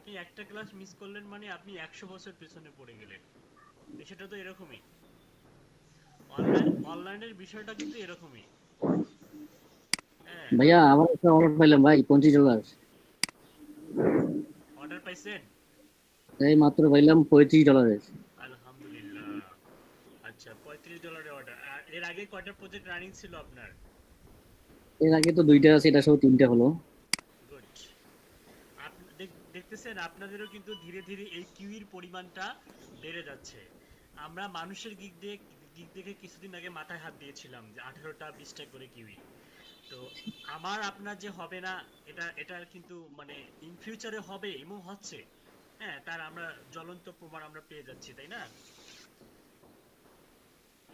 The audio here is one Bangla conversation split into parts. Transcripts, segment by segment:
আপনি একটা ক্লাস মিস করলেন মানে আপনি 100 বছর পেছনে পড়ে গেলেন। বিষয়টা তো এরকমই। অনলাইনের বিষয়টা কিন্তু এরকমই। হ্যাঁ। ভাইয়া আমার একটা অর্ডার পাইলাম ভাই, $25। অর্ডার পাইছেন? এই মাত্র পাইলাম $35। আলহামদুলিল্লাহ। আচ্ছা, $35 অর্ডার। আর এর আগে কয়টা প্রজেক্ট রানিং ছিল আপনার? এর আগে তো দুইটা আছে, এটা সহ তিনটা হলো। গুড। দেখতেছেন আপনাদেরও কিন্তু ধীরে ধীরে এই কিউইর পরিমাণটা বেড়ে যাচ্ছে। আমরা মানুষের দিক দেখে কিছুদিন আগে মাথায় হাত দিয়েছিলাম যে 18টা 20টা করে কিউই। তো আমার আপনার যে হবে না, এটার কিন্তু মানে ইন ফিউচারে হবে এবং হচ্ছে। হ্যাঁ, তার আমরা জ্বলন্ত প্রমাণ আমরা পেয়ে যাচ্ছি, তাই না?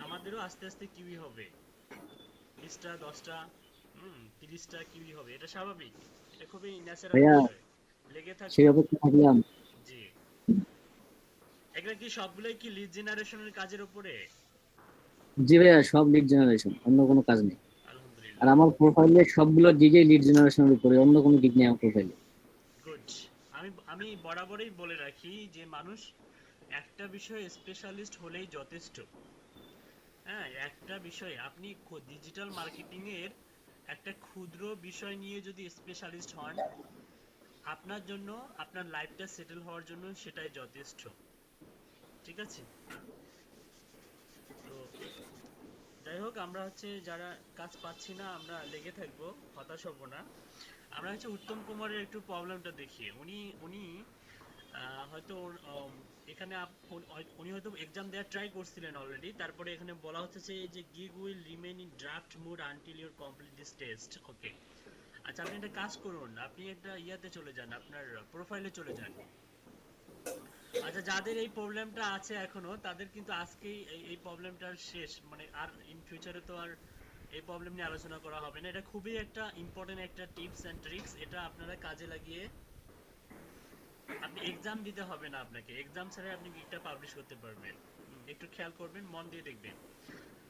আমাদেরও আস্তে আস্তে কিউই হবে। 20টা 10টা 30টা কিউই হবে, এটা স্বাভাবিক। এটা খুবই ন্যাচারাল ভাইয়া বিষয়। লেগে সেই থাকুন। অপেক্ষা থাকলাম। জি। এগুলা কি সবগুলোই কি লিড জেনারেশনের কাজের উপরে? জি ভাইয়া, সব লিড জেনারেশন, অন্য কোনো কাজ নেই। আর আলহামদুলিল্লাহ। আমার প্রোফাইলে সবগুলো গিগে লিড জেনারেশনের উপরে, অন্য কোনো গিগ নেই আমার প্রোফাইলে। গুড। আমি আমি বরাবরই বলে রাখি যে মানুষ একটা বিষয়ে স্পেশালিস্ট হলেই যথেষ্ট। হ্যাঁ, একটা বিষয় আপনি ডিজিটাল মার্কেটিং এর একটা ক্ষুদ্র বিষয় নিয়ে যদি স্পেশালিস্ট হন, আপনার জন্য আপনার লাইফটা সেটেল হওয়ার জন্য সেটাই যথেষ্ট। ঠিক আছে? তো যাই হোক, আমরা হচ্ছে যারা কাজ পাচ্ছি না আমরা লেগে থাকবো, হতাশ হব না। আমরা হচ্ছে উত্তম কুমারের একটু প্রবলেমটা দেখি। উনি উনি হয়তো এখানে উনি হয়তো এক্সাম দেওয়ার ট্রাই করছিলেন অলরেডি। তারপরে এখানে বলা হচ্ছে যে gig will remain in draft mode until your complete this test. Okay. আচ্ছা, আপনি একটা কাজ করুন, আপনি একটা ইয়াতে চলে যান, আপনার প্রোফাইলে চলে যান। আচ্ছা, যাদের এই প্রবলেমটা আছে এখনো, তাদের কিন্তু আজকেই এই প্রবলেমটার শেষ, মানে আর ইন ফিউচারে তো আর এই প্রবলেম নিয়ে আলোচনা করা হবে না। এটা খুবই একটা ইম্পর্টেন্ট একটা টিপস এন্ড ট্রিক্স, এটা আপনারা কাজে লাগিয়ে আপনি এক্সাম দিতে হবে না, আপনাকে এক্সাম ছাড়াই আপনি গিগটা পাবলিশ করতে পারবেন। একটু খেয়াল করবেন, মন দিয়ে দেখবেন।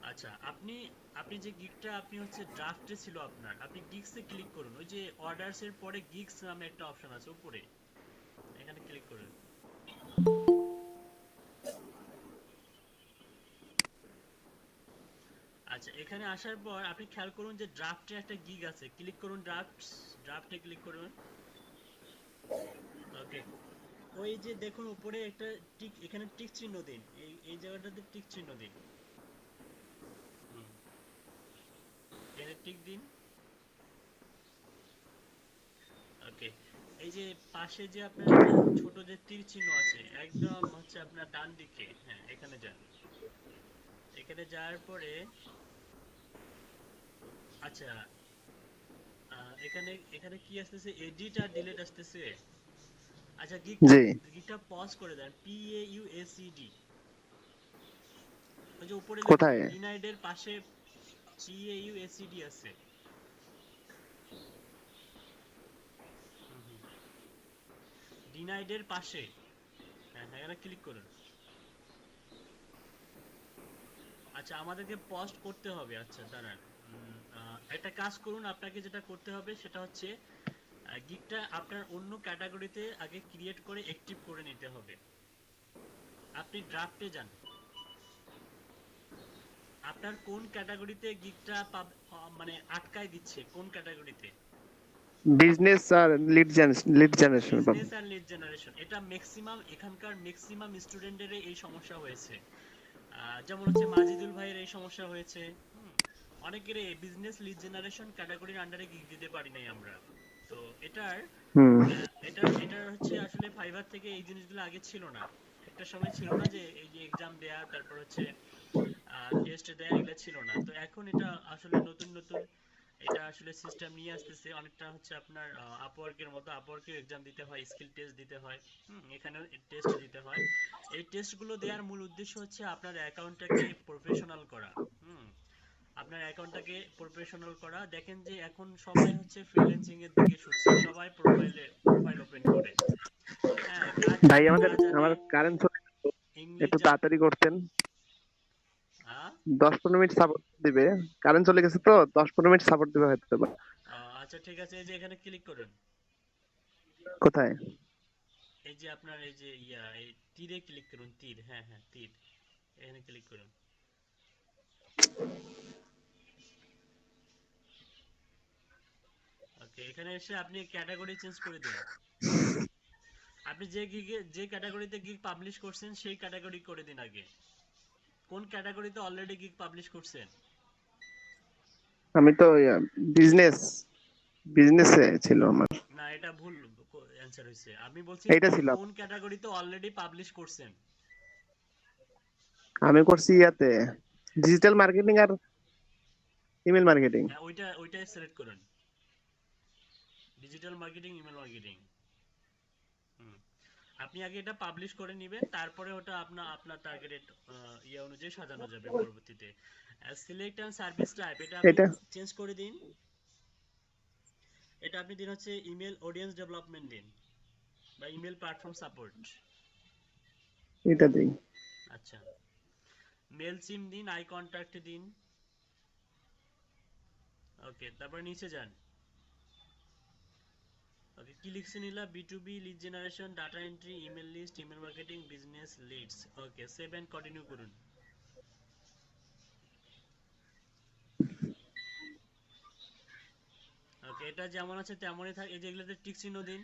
আচ্ছা, আপনি আপনি যে গিগটা আপনি হচ্ছে ড্রাফটে ছিল আপনার, আপনি গিগসে ক্লিক করুন। ওই যে অর্ডারস এর পরে গিগস নামে একটা অপশন আছে উপরে, এখানে ক্লিক করুন। আচ্ছা, এখানে আসার পর আপনি খেয়াল করুন যে ড্রাফটে একটা গিগ আছে, ক্লিক করুন ড্রাফটে ক্লিক করুন। ওকে। ওই যে দেখুন উপরে একটা টিক, এখানে টিক চিহ্ন দিন, এই জায়গাটাতে টিক চিহ্ন দিন। হুম, এখানে টিক দিন। ওকে। এই যে পাশে যে আপনার একটা ছোট যে তীর চিহ্ন আছে একদম হচ্ছে আপনার ডান দিকে, হ্যাঁ এখানে যান। এখানে যাওয়ার পরে আচ্ছা, এখানে এখানে কি আসতেছে, এডিট আর ডিলিট আসতেছে। আচ্ছা, গিকটা জি। গিকটা পজ করে দেন, PAUSED। ওই যে উপরে দেখুন কোথায়? ডিনাইড এর পাশে PAUSED আছে। ডিনাইড এর পাশে, হ্যাঁ হ্যাঁ, এখানে ক্লিক করুন। আচ্ছা, আমাদেরকে পোস্ট করতে হবে। আচ্ছা দাঁড়ান, একটা কাজ করুন, আপনাকে যেটা করতে হবে সেটা হচ্ছে গিগটা আপনার অন্য ক্যাটাগরিতে আগে ক্রিয়েট করে অ্যাক্টিভ করে নিতে হবে। আপনি ড্রাফটে যান। আপনার কোন ক্যাটাগরিতে গিগটা মানে আটকায় দিচ্ছে, কোন ক্যাটাগরিতে? বিজনেস আর লিড জেনারেশন পাবো। বিজনেস আর লিড জেনারেশন, এটা ম্যাক্সিমাম এখানকার ম্যাক্সিমাম স্টুডেন্টের এই সমস্যা হয়েছে। যেমন হচ্ছে মাজিদুল ভাইয়ের এই সমস্যা হয়েছে। অনেকের বিজনেস লিড জেনারেশন ক্যাটাগরির আন্ডারে গিগ দিতে পারি নাই আমরা। তো এটার হুম। এটার হচ্ছে আসলে ফাইবার থেকে এই জিনিসগুলো আগে ছিল না। একটা সময় ছিল না যে এই যে এক্সাম দেয়া, তারপর হচ্ছে টেস্ট দেয়া, এগুলো ছিল না। তো এখন এটা আসলে নতুন নতুন এটা আসলে সিস্টেম নিয়ে আসতেছে অনেকটা, হচ্ছে আপনার আপওয়ার্কের মতো। আপওয়ার্কের এক্সাম দিতে হয়, স্কিল টেস্ট দিতে হয়, এখানেও টেস্ট দিতে হয়। এই টেস্টগুলো দেওয়ার মূল উদ্দেশ্য হচ্ছে আপনার অ্যাকাউন্টটাকে প্রফেশনাল করা। হুম আপনার অ্যাকাউন্টটাকে প্রফেশনাল করা। দেখেন যে এখন সবাই হচ্ছে ফ্রিল্যান্সিং এর দিকে ছুটছে, সবাই প্রোফাইল ওপেন করে। হ্যাঁ, কাজ ভাই জানে না আমাদের জানে, আমার কারেন্ট চলে গেছে। ইংলিশ একটু তাড়াতাড়ি করতেন। হ্যাঁ। 10-15 মিনিট সাপোর্ট দিবে। কারেন্ট চলে গেছে তো 10-15 মিনিট সাপোর্ট দিবে হয়তো বা। আচ্ছা ঠিক আছে, এই যে এখানে ক্লিক করুন। কোথায়? এই যে আপনার এই যে এই তীরে ক্লিক করুন, তীর, হ্যাঁ হ্যাঁ তীর, এখানে ক্লিক করুন। ওকে, এখানে এসে আপনি ক্যাটাগরি চেঞ্জ করে দিন। আপনি যে ক্যাটাগরিতে গিগ পাবলিশ করছেন সেই ক্যাটাগরি করে দিন আগে। কোন ক্যাটাগরিতে অলরেডি গিগ পাবলিশ করছেন? আমি তো বিজনেস বিজনেসে ছিল আমার। না, এটা ভুল অ্যানসার হয়েছে। আমি বলছি এইটা কোন ছিল। কোন ক্যাটাগরিতে অলরেডি পাবলিশ করছেন। আমি করছি ইয়াতে ডিজিটাল মার্কেটিং আর ইমেল মার্কেটিং। হ্যাঁ, ওইটাই সিলেক্ট করুন, ডিজিটাল মার্কেটিং, ইমেল মার্কেটিং। হুম, আপনি আগে এটা পাবলিশ করে নেবেন, তারপরে ওটা আপনার টার্গেটেড অনুযায়ী সাজানো যাবে পরবর্তীতে। সিলেক্ট অ্যান্ড সার্ভিস টাইপ, এটা আপনি এটা চেঞ্জ করে দিন। এটা আপনি দিন হচ্ছে ইমেল অডিয়েন্স ডেভেলপমেন্ট দিন, বা ইমেল প্ল্যাটফর্ম সাপোর্ট। এটা দিই। আচ্ছা, মেল সিম দিন, আই কন্ট্যাক্ট দিন। ওকে, তারপর নিচে যান। ওকে, কি লিখছেন এগুলা? B2B lead generation, data entry, email list, email marketing, business leads. Okay, save and continue করুন। ওকে, এটা যেমন আছে তেমনই থাক। এই যে এগুলোতে টিক চিহ্ন দিন,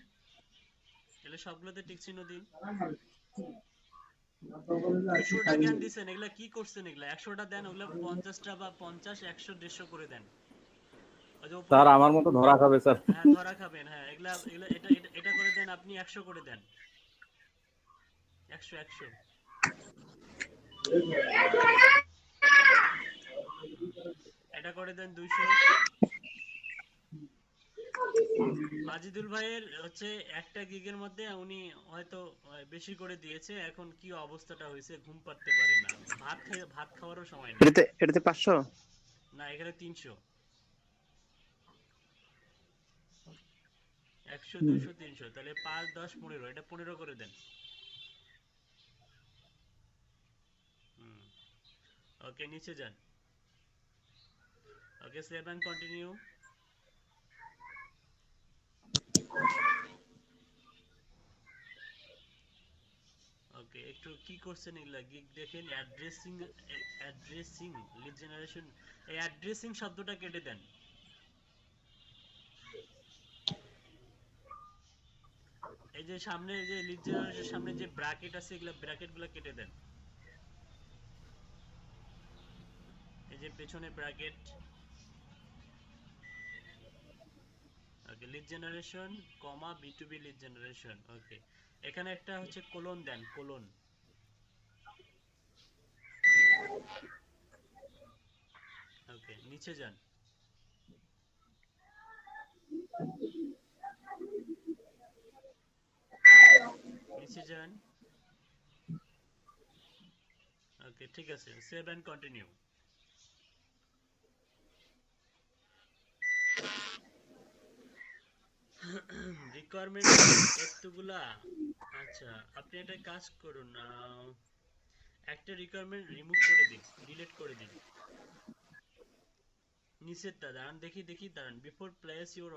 এগুলো সবগুলোতে টিক চিহ্ন দিন। 200টা জ্ঞান দিছেন, এগুলা কি করছেন? এগুলা 100টা দেন, ওগুলা 50টা বা 50, 100, 150 করে দেন। ওই যে উপরে স্যার আমার মতো ধরা খাবে স্যার। হ্যাঁ, ধরা খাবেন। হ্যাঁ, এগুলা এগুলা এটা এটা এটা করে দেন, আপনি 100 করে দেন। 100, 100। এটা করে দেন 200। মাজিদুল ভাইয়ের হচ্ছে একটা গিগের মধ্যে উনি হয়তো বেশি করে দিয়েছে, এখন কি অবস্থাটা হয়েছে, ঘুম পাড়তে পারে না, ভাত খাওয়ারও সময় নেই। এটাতে 500। না, এখানে 300। 100, 200, 300, তাহলে 5, 10, 15, এটা 15 করে দেন। হুম, ওকে, নিচে যান। ওকে, সেভ এন্ড কন্টিনিউ। ওকে, একটু কি করছেন এগুলা গিগ দেখেন। অ্যাড্রেসিং লিড জেনারেশন, এই অ্যাড্রেসিং শব্দটা কেটে দেন। এই যে সামনে যে লিড জেনারেশন সামনে যে ব্র্যাকেট আছে, এগুলা ব্র্যাকেট গুলা কেটে দেন। এই যে পেছনে ব্র্যাকেট। ওকে, লিড জেনারেশন কমা B2B লিড জেনারেশন। ওকে, এখানে একটা হচ্ছে কোলন দেন, কোলন। ওকে, নিচে যান। নিচে যান। ওকে, ঠিক আছে, সেভ এন্ড কন্টিনিউ। রিকোয়ারমেন্ট এতগুলা। আচ্ছা, আপনি একটা কাজ করুন, একটা রিকোয়ারমেন্ট রিমুভ করে দিন, ডিলিট করে দিন। নিচেরটা দাঁড়ান, দেখি দেখি দাঁড়ান। Before place your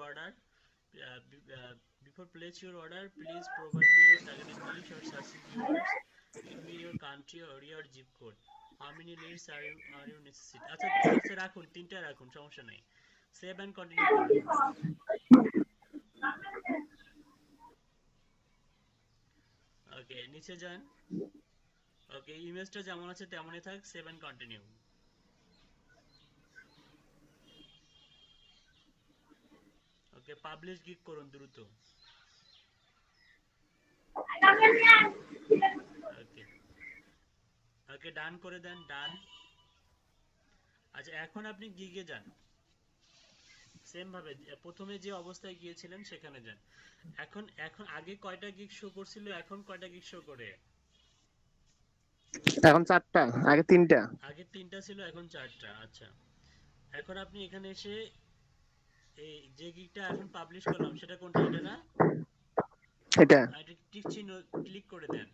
order, please provide me your targeted niche or searching keywords. Give me your country or your zip code. How many leads are you necessity? আচ্ছা আচ্ছা, রাখুন, তিনটা রাখুন, সমস্যা নাই। সেভ এন্ড কন্টিনিউ করুন। ওকে, নিচে যান। ওকে, ইমেজটা যেমন আছে তেমনই থাক, save and continue. Okay, publish gig করুন দ্রুত। ওকে, ওকে, ডান করে দেন, ডান। আচ্ছা, এখন আপনি গিগে যান, সেম ভাবে প্রথমে যে অবস্থায় গিয়েছিলেন সেখানে যান। এখন এখন আগে কয়টা গিগ শো করছিল, এখন কয়টা গিগ শো করে? এখন 4টা, আগে 3টা। আগে 3টা ছিল, এখন 4টা। আচ্ছা, এখন আপনি এখানে এসে এই যে গিগটা এখন পাবলিশ করলাম সেটা কোনটা? এটা না? এটা এটা টিক চিহ্ন ক্লিক করে দেন।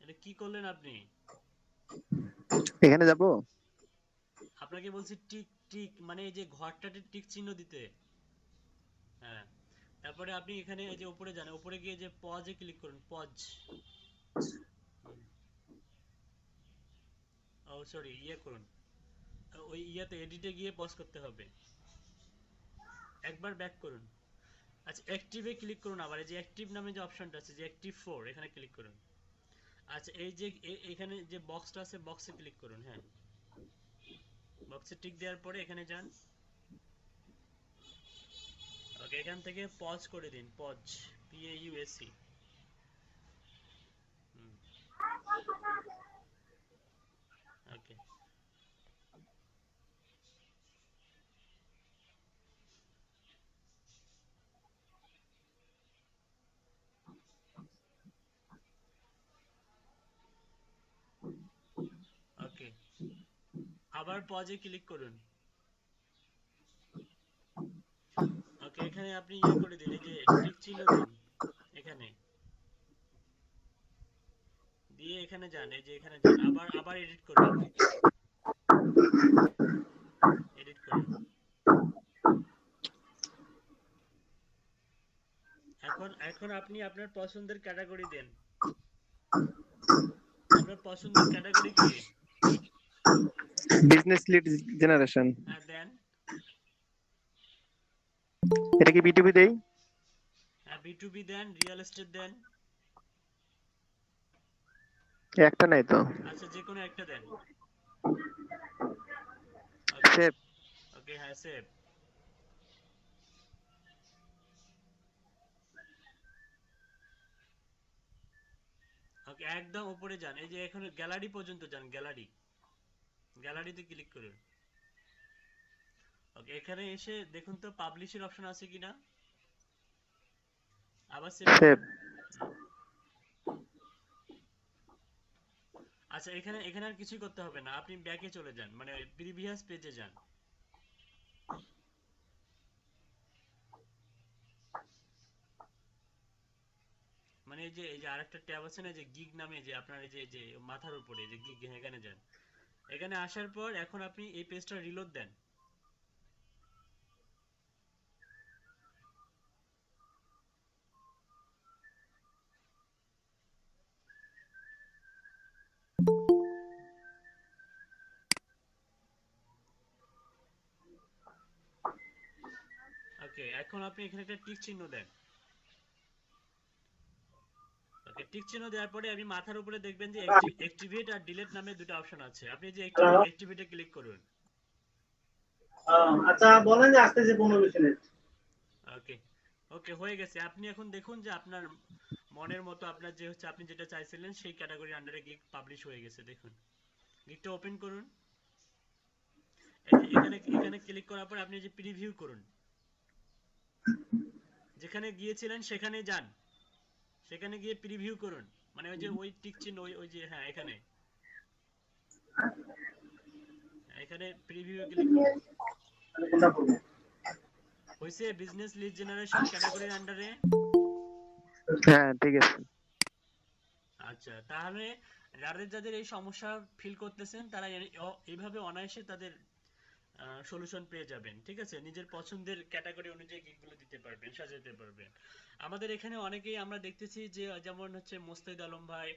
এটা কি করলেন আপনি? এখানে যাব। আপনাকে বলছি টিক টিক, মানে এই যে ঘরটাতে টিক চিহ্ন দিতে। হ্যাঁ, তারপরে আপনি এখানে এই যে উপরে যান, উপরে গিয়ে যে পজে ক্লিক করুন, পজ। ও সরি, ইয়ে করুন, ওই ইয়াতে এডিটে গিয়ে পজ করতে হবে। একবার ব্যাক করুন। আচ্ছা, অ্যাক্টিভে ক্লিক করুন, আবার এই যে অ্যাক্টিভ নামে যে অপশনটা আছে, যে অ্যাক্টিভ 4, এখানে ক্লিক করুন। আচ্ছা, এই যে এখানে যে বক্সটা আছে, বক্সে ক্লিক করুন। হ্যাঁ, বক্সে টিক দেওয়ার পরে এখানে যান। ওকে, এখান থেকে পজ করে দিন, পজ, PAUSE। হুম, ওকে। ওকে, আবার পজে ক্লিক করুন। ওকে, এখানে আপনি ইয়ে করে দিন, এই যে টিক চিহ্ন দিন এখানে, দিয়ে এখানে যান, এই যে এখানে যান, আবার আবার এডিট করুন, এডিট করুন। এখন এখন আপনি আপনার পছন্দের ক্যাটাগরি দেন। আপনার পছন্দের ক্যাটাগরি কি? Business lead generation. হ্যাঁ, দেন। এটা কি B2B দেই? হ্যাঁ, B2B দেন, রিয়েল এস্টেট দেন। একটা নাই তো। আচ্ছা, যে কোনো একটা দেন। ওকে। সেভ। ওকে, হ্যাঁ, সেভ। ওকে, একদম উপরে যান, এই যে এখানে গ্যালারি পর্যন্ত যান, গ্যালারি, গ্যালারিতে ক্লিক করুন। ওকে, এখানে এসে দেখুন তো পাবলিশের অপশন আছে কিনা, আবার সেভ সেভ। করুন। হুম। আচ্ছা, এখানে এখানে আর কিছুই করতে হবে না, আপনি ব্যাকে চলে যান, মানে প্রিভিয়াস পেজে যান। মানে এই যে আরেকটা ট্যাব আছে না, যে গিগ নামে, যে আপনার এই যে মাথার উপরে যে গিগ, এখানে যান। এখানে আসার পর এখন আপনি এই পেজটা রিলোড দেন। ওকে, এখন আপনি এখানে একটা টিক চিহ্ন দেন। ওকে, টিক চিহ্ন দেওয়ার পরে আপনি মাথার উপরে দেখবেন যে অ্যাক্টিভেট আর ডিলিট নামে দুটো অপশন আছে, আপনি যে অ্যাক্টিভেটে ক্লিক করুন। আচ্ছা বলেন যে আসতেছে 15-20 মিনিট। ওকে। ওকে, হয়ে গেছে। আপনি এখন দেখুন যে আপনার মনের মতো, আপনার যে হচ্ছে আপনি যেটা চাইছিলেন সেই ক্যাটাগরির আন্ডারে গিগ পাবলিশ হয়ে গেছে, দেখুন। গিগটা ওপেন করুন। এই যে এখানে এখানে ক্লিক করার পর আপনি যে প্রিভিউ করুন, যেখানে গিয়েছিলেন সেখানে যান, সেখানে গিয়ে প্রিভিউ করুন, মানে ওই যে ওই টিক চিহ্ন, ওই ওই যে, হ্যাঁ, এখানে এখানে প্রিভিউ ক্লিক করুন। আমি কোনটা বলবো? হইছে বিজনেস লিড জেনারেশন ক্যাটাগরির আন্ডারে। হ্যাঁ ঠিক আছে। আচ্ছা, তাহলে যাদের যাদের এই সমস্যা ফিল করতেছেন তারা এইভাবে অনায়াসে তাদের সলিউশন পেয়ে যাবেন। ঠিক আছে, নিজের পছন্দের ক্যাটাগরি অনুযায়ী গিগগুলো দিতে পারবেন, সাজাতে পারবেন। আমাদের এখানে অনেকেই আমরা দেখতেছি যে, যেমন হচ্ছে মোস্তাইদ আলম ভাই,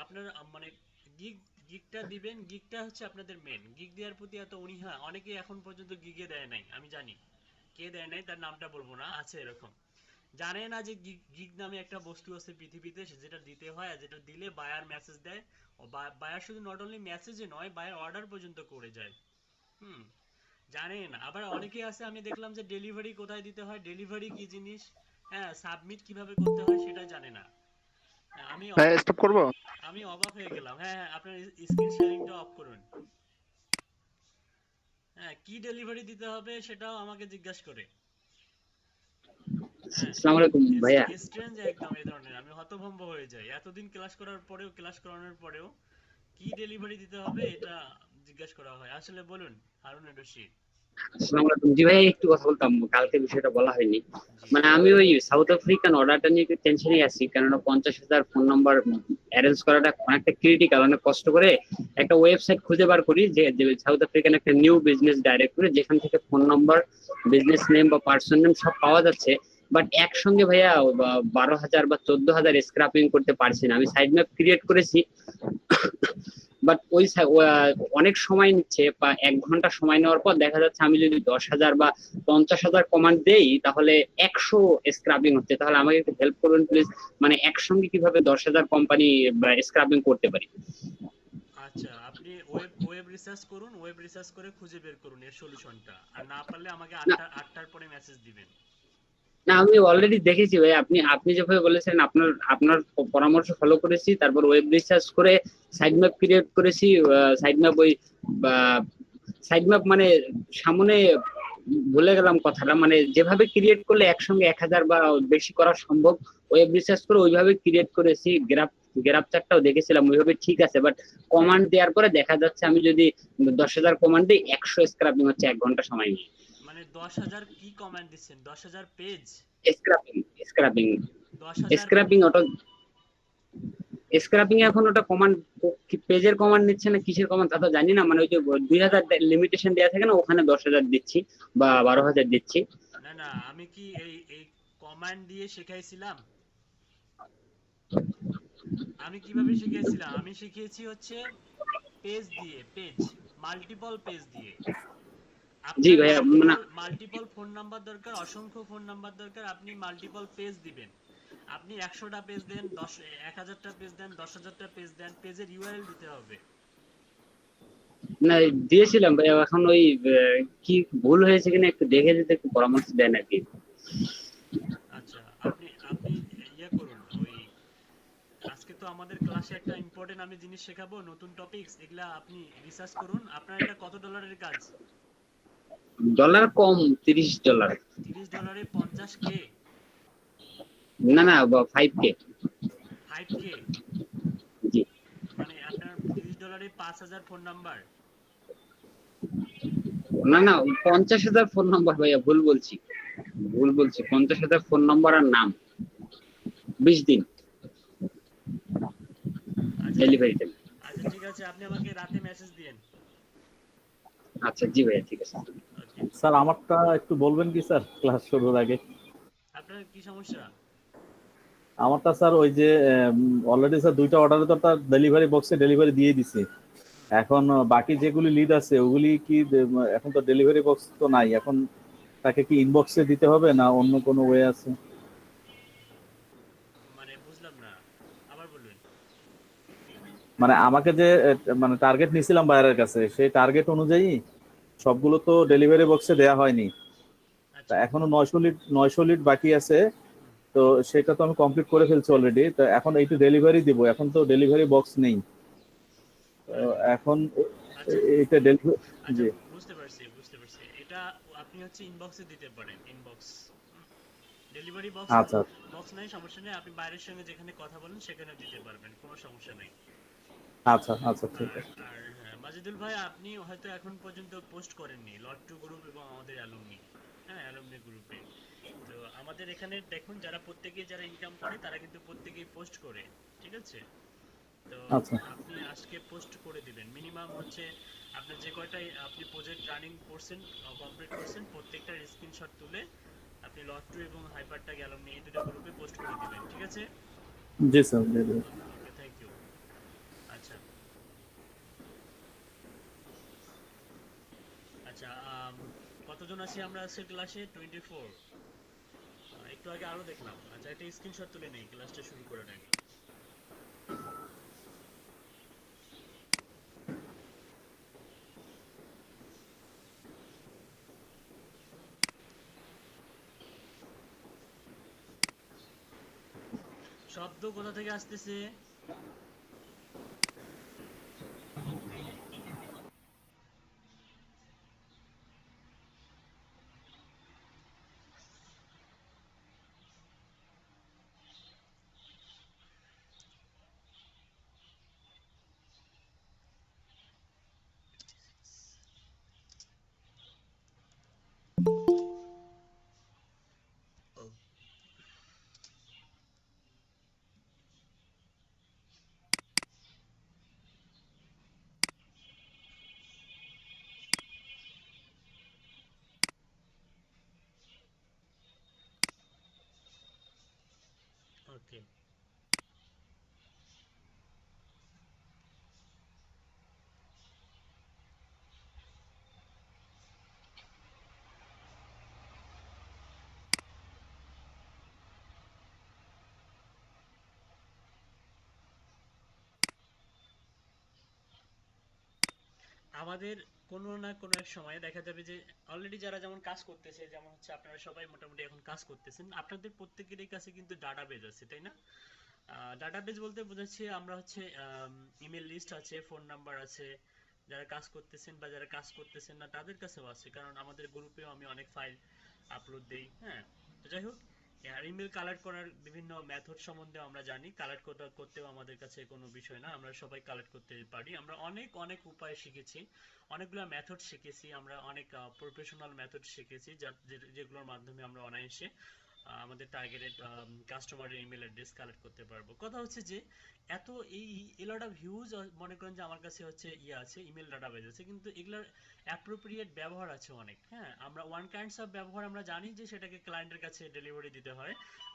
আপনার মানে গিগ গিগটা দিবেন, গিগটা হচ্ছে আপনাদের মেন, গিগ দেওয়ার প্রতি এত অনীহা অনেকেই এখন পর্যন্ত গিগে দেয় নাই, আমি জানি কে দেয় নাই, তার নামটা বলবো না, আছে এরকম। জানে না যে গিগ গিগ নামে একটা বস্তু আছে পৃথিবীতে, যেটা দিতে হয়, আর যেটা দিলে বায়ার মেসেজ দেয়। ও বায়ার শুধু নট অনলি মেসেজে নয়, বায়ার অর্ডার পর্যন্ত করে যায়। হুম, জানে না। আবার অনেকে আছে, আমি দেখলাম যে ডেলিভারি কোথায় দিতে হয়, ডেলিভারি কি জিনিস, হ্যাঁ, সাবমিট কিভাবে করতে হয় সেটা জানে না। হ্যাঁ, হ্যাঁ স্টপ করবো। আমি অবাক হয়ে গেলাম। হ্যাঁ, হ্যাঁ, আপনার স্ক্রিন শেয়ারিংটা অফ করুন। হ্যাঁ, কি ডেলিভারি দিতে হবে সেটাও আমাকে জিজ্ঞাসা করে। হ্যাঁ, আসসালামু আলাইকুম ভাইয়া। স্ট্রেঞ্জ একদম এই ধরনের, আমি হতভম্ব হয়ে যাই, এতদিন ক্লাস করার পরেও, ক্লাস করানোর পরেও কি ডেলিভারি দিতে হবে এটা জিজ্ঞাসা করা হয়। আসলে বলুন, হারুন রশিদ। আসসালামু আলাইকুম। জি ভাই, একটু কথা বলতাম, কালকে বিষয়টা বলা হয়নি। জি মানে আমি ওই সাউথ আফ্রিকান অর্ডারটা নিয়ে একটু টেনশনে আছি, কেননা 50,000 ফোন নাম্বার অ্যারেঞ্জ করাটা অনেকটা ক্রিটিক্যাল। অনেক কষ্ট করে একটা ওয়েবসাইট খুঁজে বার করি যে সাউথ আফ্রিকান একটা নিউ বিজনেস ডাইরেক্টরি, যেখান থেকে ফোন নাম্বার, বিজনেস নেম বা পার্সন নেম সব পাওয়া যাচ্ছে। বাট একসঙ্গে ভাইয়া 12,000 বা 14,000 স্ক্রাপিং করতে পারছি না। আমি সাইড ম্যাপ ক্রিয়েট করেছি, বাট অনেক সময় নিচ্ছে, বা 1 ঘন্টা সময় নেওয়ার পর দেখা যাচ্ছে আমি যদি 10,000 বা 50,000 কমান্ড দেই তাহলে 100 স্ক্রাবিং হচ্ছে। তাহলে আমাকে একটু হেল্প করবেন প্লিজ, মানে একসঙ্গে কিভাবে 10,000 কোম্পানি স্ক্রাবিং করতে পারি। আচ্ছা, আপনি ওয়েব রিসার্চ করুন, ওয়েব রিসার্চ করে খুঁজে বের করুন এর সলিউশনটা, আর না পারলে আমাকে না, আটটার পরে মেসেজ দিবেন। না, আমি অলরেডি দেখেছি ভাই, আপনি আপনি যেভাবে বলেছেন, আপনার আপনার পরামর্শ ফলো করেছি, তারপর ওয়েব রিসার্চ করে সাইড ম্যাপ ক্রিয়েট করেছি। সাইড ম্যাপ ওই সাইড ম্যাপ মানে সামনে ভুলে গেলাম কথাটা, মানে যেভাবে ক্রিয়েট করলে একসঙ্গে 1,000 বা বেশি করা সম্ভব, ওয়েব রিসার্চ করে ওইভাবে ক্রিয়েট করেছি। গ্রাফ চার্টটাও দেখেছিলাম, ওইভাবে ঠিক আছে। বাট কমান্ড দেওয়ার পরে দেখা যাচ্ছে আমি যদি 10,000 কমান্ড দিই, 100 স্ক্রাপিং হচ্ছে 1 ঘন্টা সময় নিয়ে। মানে 10,000 কি কমান্ড দিচ্ছেন? 10,000 page? Scraping scraping 10,000? Scraping auto scraping এখন ওটা কমান্ড, পেজের কমান্ড নিচ্ছে না কিসের কমান্ড তা তো জানি না। মানে ওই যে 2,000 লিমিটেশন দেওয়া থাকে না, ওখানে 10,000 দিচ্ছি বা 12,000 দিচ্ছি। না না, আমি কি এই এই কমান্ড দিয়ে শেখাইছিলাম? আমি কিভাবে শিখিয়েছিলাম? আমি শিখিয়েছি হচ্ছে পেজ দিয়ে, পেজ, মাল্টিপল পেজ দিয়ে। জি আপনার ভাইয়া, মানে মাল্টিপল মাল্টিপল ফোন নাম্বার দরকার, অসংখ্য ফোন নাম্বার দরকার, আপনি মাল্টিপল পেজ দিবেন। আপনি 100টা পেজ দেন, 10,000টা পেজ দেন, 10,000টা পেজ দেন, পেজের ইউআরএল দিতে হবে। না, দিয়েছিলাম ভাইয়া। এখন ওই কি ভুল হয়েছে কিনা একটু দেখে দিতে একটু পরামর্শ দেন আর কি। আচ্ছা, আপনি আপনি ইয়ে করুন, ওই আজকে তো আমাদের ক্লাসে একটা ইম্পর্টেন্ট আমি জিনিস শেখাবো, নতুন টপিকস, এগুলা আপনি রিসার্চ করুন। আপনার এটা কত ডলারের কাজ? ডলার কম, $30। $30 50K? না না, 5K। 5K? জি। মানে আপনার $30 5,000 ফোন নাম্বার? না না, 50,000 ফোন নাম্বার ভাইয়া, ভুল বলছি 50,000 ফোন নাম্বার আর নাম, 20 দিন আচ্ছা ঠিক ডেলিভারি টাইম। আচ্ছা ঠিক আছে, আপনি আমাকে রাতে মেসেজ দিয়েন। আচ্ছা জি ভাইয়া, ঠিক আছে। ওকে। স্যার আমারটা একটু বলবেন কি স্যার, ক্লাস শুরুর আগে? আপনার কি সমস্যা? আমারটা স্যার ওই যে অলরেডি স্যার 2টা অর্ডারে তো তার ডেলিভারি বক্সে ডেলিভারি দিয়ে দিছি। হুম, এখন বাকি যেগুলি লিড আছে ওগুলি কি এখন তো ডেলিভারি বক্স তো নাই, এখন তাকে কি ইনবক্সে দিতে হবে না অন্য কোনো ওয়ে আছে? মানে বুঝলাম না, আবার বলুন। মানে আমাকে যে মানে টার্গেট নিছিলাম বায়ারের কাছে, সেই টার্গেট অনুযায়ী সবগুলো তো ডেলিভারি বক্সে দেয়া হয়নি। তা আচ্ছা। এখনো 900 লিড বাকি আছে। হুম, তো সেটা তো আমি কমপ্লিট করে ফেলছি অলরেডি। তো এখন এইটু ডেলিভারি দিব, এখন তো ডেলিভারি বক্স নেই। তো আরে, এখন আচ্ছা এইটা ডেলিভারি। আচ্ছা, জি। বুঝতে পারছি। এটা আপনি হচ্ছে ইনবক্সে দিতে পারেন, ইনবক্স। ডেলিভারি আচ্ছা বক্স নাই, সমস্যা নেই, আপনি বাইরের সঙ্গে যেখানে কথা বলেন সেখানে দিতে পারবেন, কোনো সমস্যা নেই। আচ্ছা আচ্ছা, ঠিক আর আছে। আর হ্যাঁ, মাজিদুল ভাই, আপনি হয়তো এখন পর্যন্ত পোস্ট করেননি লট টু গ্রুপ এবং আমাদের অ্যালুমনি, হ্যাঁ অ্যালুমনি গ্রুপে। তো আমাদের এখানে দেখুন, যারা ইনকাম করে তারা কিন্তু প্রত্যেকেই পোস্ট করে, ঠিক আছে? তো আচ্ছা আপনি আজকে পোস্ট করে দিবেন, মিনিমাম হচ্ছে আপনার যে কয়টাই আপনি প্রজেক্ট রানিং করছেন, কমপ্লিট করছেন, প্রত্যেকটার স্ক্রিনশট তুলে আপনি লট টু এবং হাইপারট্যাগ অ্যালুমনি এই দুটো গ্রুপে পোস্ট করে দিবেন, ঠিক আছে? জি স্যার, জি জি। Okay okay, thank you. আচ্ছা আচ্ছা, কতজন আছি আমরা আজকের ক্লাসে? 24। একটু আগে আরো দেখলাম। আচ্ছা, একটা স্ক্রিনশট তুলে নেই ক্লাসটা শুরু করার আগে। শব্দ কোথা থেকে আসতেছে? ওকে। আমাদের কোনো না কোনো এক সময় দেখা যাবে যে অলরেডি যারা যেমন কাজ করতেছে, যেমন হচ্ছে আপনারা সবাই মোটামুটি এখন কাজ করতেছেন, আপনাদের প্রত্যেকেরই কাছে কিন্তু ডাটাবেজ আছে, তাই না? ডাটাবেজ বলতে বোঝাচ্ছি আমরা হচ্ছে ইমেল লিস্ট আছে, ফোন নাম্বার আছে, যারা কাজ করতেছেন বা যারা কাজ করতেছেন না তাদের কাছেও আছে, কারণ আমাদের গ্রুপেও আমি অনেক ফাইল আপলোড দেই। হ্যাঁ, তো যাই হোক, আর ইমেল কালেক্ট করার বিভিন্ন মেথড সম্বন্ধে আমরা জানি। কালেক্ট করতেও আমাদের কাছে কোনো বিষয় না, আমরা সবাই কালেক্ট করতে পারি। আমরা অনেক অনেক উপায় শিখেছি, অনেকগুলো মেথড শিখেছি, আমরা অনেক প্রফেশনাল মেথড শিখেছি যেগুলোর মাধ্যমে আমরা অনায়াসে আমাদের টার্গেটেড কাস্টমারের ইমেল অ্যাড্রেস কালেক্ট করতে পারবো। কথা হচ্ছে যে এত এই এলট অফ হিউজ, মনে করেন যে আমার কাছে হচ্ছে আছে ইমেল ডাটাবেজ আছে, কিন্তু এগুলোর অ্যাপ্রোপ্রিয়েট ব্যবহার আছে অনেক। হ্যাঁ, আমরা ওয়ান কাইন্ডস অফ ব্যবহার আমরা জানি যে সেটাকে ক্লায়েন্টের কাছে ডেলিভারি দিতে হয়।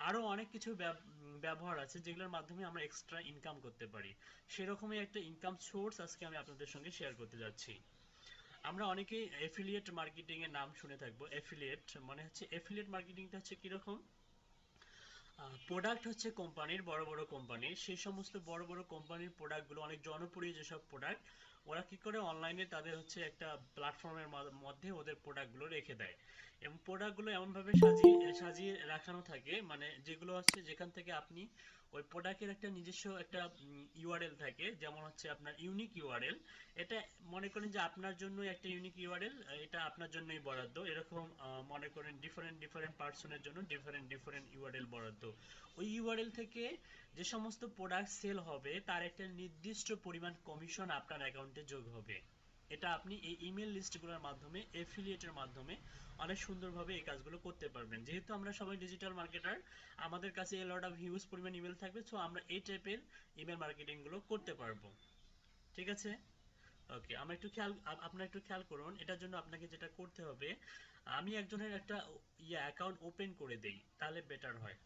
আরো অনেক কিছু ব্যবহার আছে যেগুলোর মাধ্যমে আমরা এক্সট্রা ইনকাম করতে পারি। সেরকমই একটা ইনকাম সোর্স আজকে আমি আপনাদের সঙ্গে শেয়ার করতে যাচ্ছি। আমরা অনেকেই এফিলিয়েট মার্কেটিং এর নাম শুনে থাকবো। এফিলিয়েট মানে হচ্ছে, এফিলিয়েট মার্কেটিংটা হচ্ছে কিরকম, প্রোডাক্ট হচ্ছে কোম্পানির, বড় বড় কোম্পানির, সেই সমস্ত বড় বড় কোম্পানির প্রোডাক্টগুলো, অনেক জনপ্রিয় যেসব প্রোডাক্ট, ওরা কি করে অনলাইনে তাদের হচ্ছে একটা প্ল্যাটফর্মের মধ্যে ওদের প্রোডাক্টগুলো রেখে দেয়, এবং প্রোডাক্টগুলো এমনভাবে সাজিয়ে সাজিয়ে রাখানো থাকে, মানে যেগুলো হচ্ছে যেখান থেকে আপনি ওই প্রোডাক্টের একটা নিজস্ব একটা ইউআরএল থাকে, যেমন হচ্ছে আপনার ইউনিক ইউআরএল। এটা মনে করেন যে আপনার জন্য একটা ইউনিক ইউআরএল, এটা আপনার জন্যই বরাদ্দ, এরকম মনে করেন ডিফারেন্ট ডিফারেন্ট পার্সনের জন্য ডিফারেন্ট ডিফারেন্ট ইউআরএল বরাদ্দ। ওই ইউআরএল থেকে যে সমস্ত প্রোডাক্ট সেল হবে তার একটা নির্দিষ্ট পরিমাণ কমিশন আপনার অ্যাকাউন্টে যোগ হবে। এটা আপনি এই ইমেল লিস্টগুলোর মাধ্যমে, এফিলিয়েটের মাধ্যমে অনেক সুন্দরভাবে এই কাজগুলো করতে পারবেন। যেহেতু আমরা সবাই ডিজিটাল মার্কেটার, আমাদের কাছে এ লট অফ হিউজ পরিমাণ ইমেল থাকবে, সো আমরা এই টাইপের ইমেল মার্কেটিং গুলো করতে পারবো। ঠিক আছে, ওকে। আমরা একটু খেয়াল, আপনারা একটু খেয়াল করুন, এটার জন্য আপনাকে যেটা করতে হবে, আমি একজনের একটা অ্যাকাউন্ট ওপেন করে দেই, তাহলে বেটার হয়।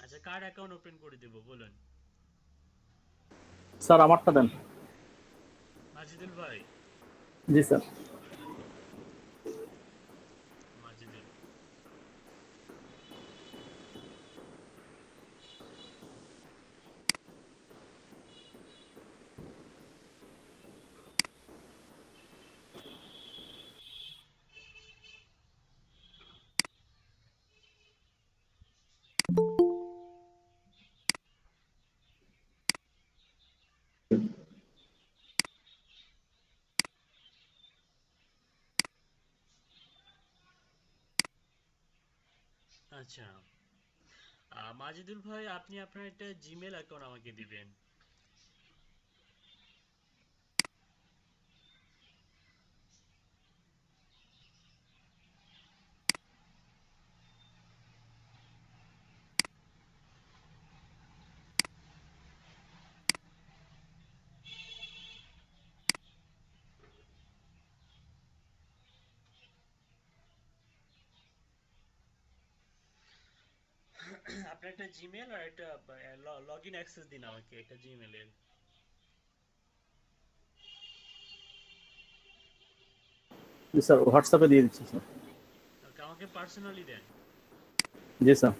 আচ্ছা, কার অ্যাকাউন্ট ওপেন করে দেব বলুন? স্যার আমারটা দেন। মাজিদুল ভাই। জি স্যার। মাজিদুল, আচ্ছা। মাজিদুল ভাই, আপনি আপনার একটা জিমেল অ্যাকাউন্ট আমাকে দিবেন। আপনার একটা জিমেল আর একটা লগ ইন অ্যাক্সেস দিন আমাকে একটা জিমেলের। জি স্যার, হোয়াটসঅ্যাপে দিয়ে দিচ্ছি স্যার। আমাকে পার্সোনালি দেন। জি স্যার।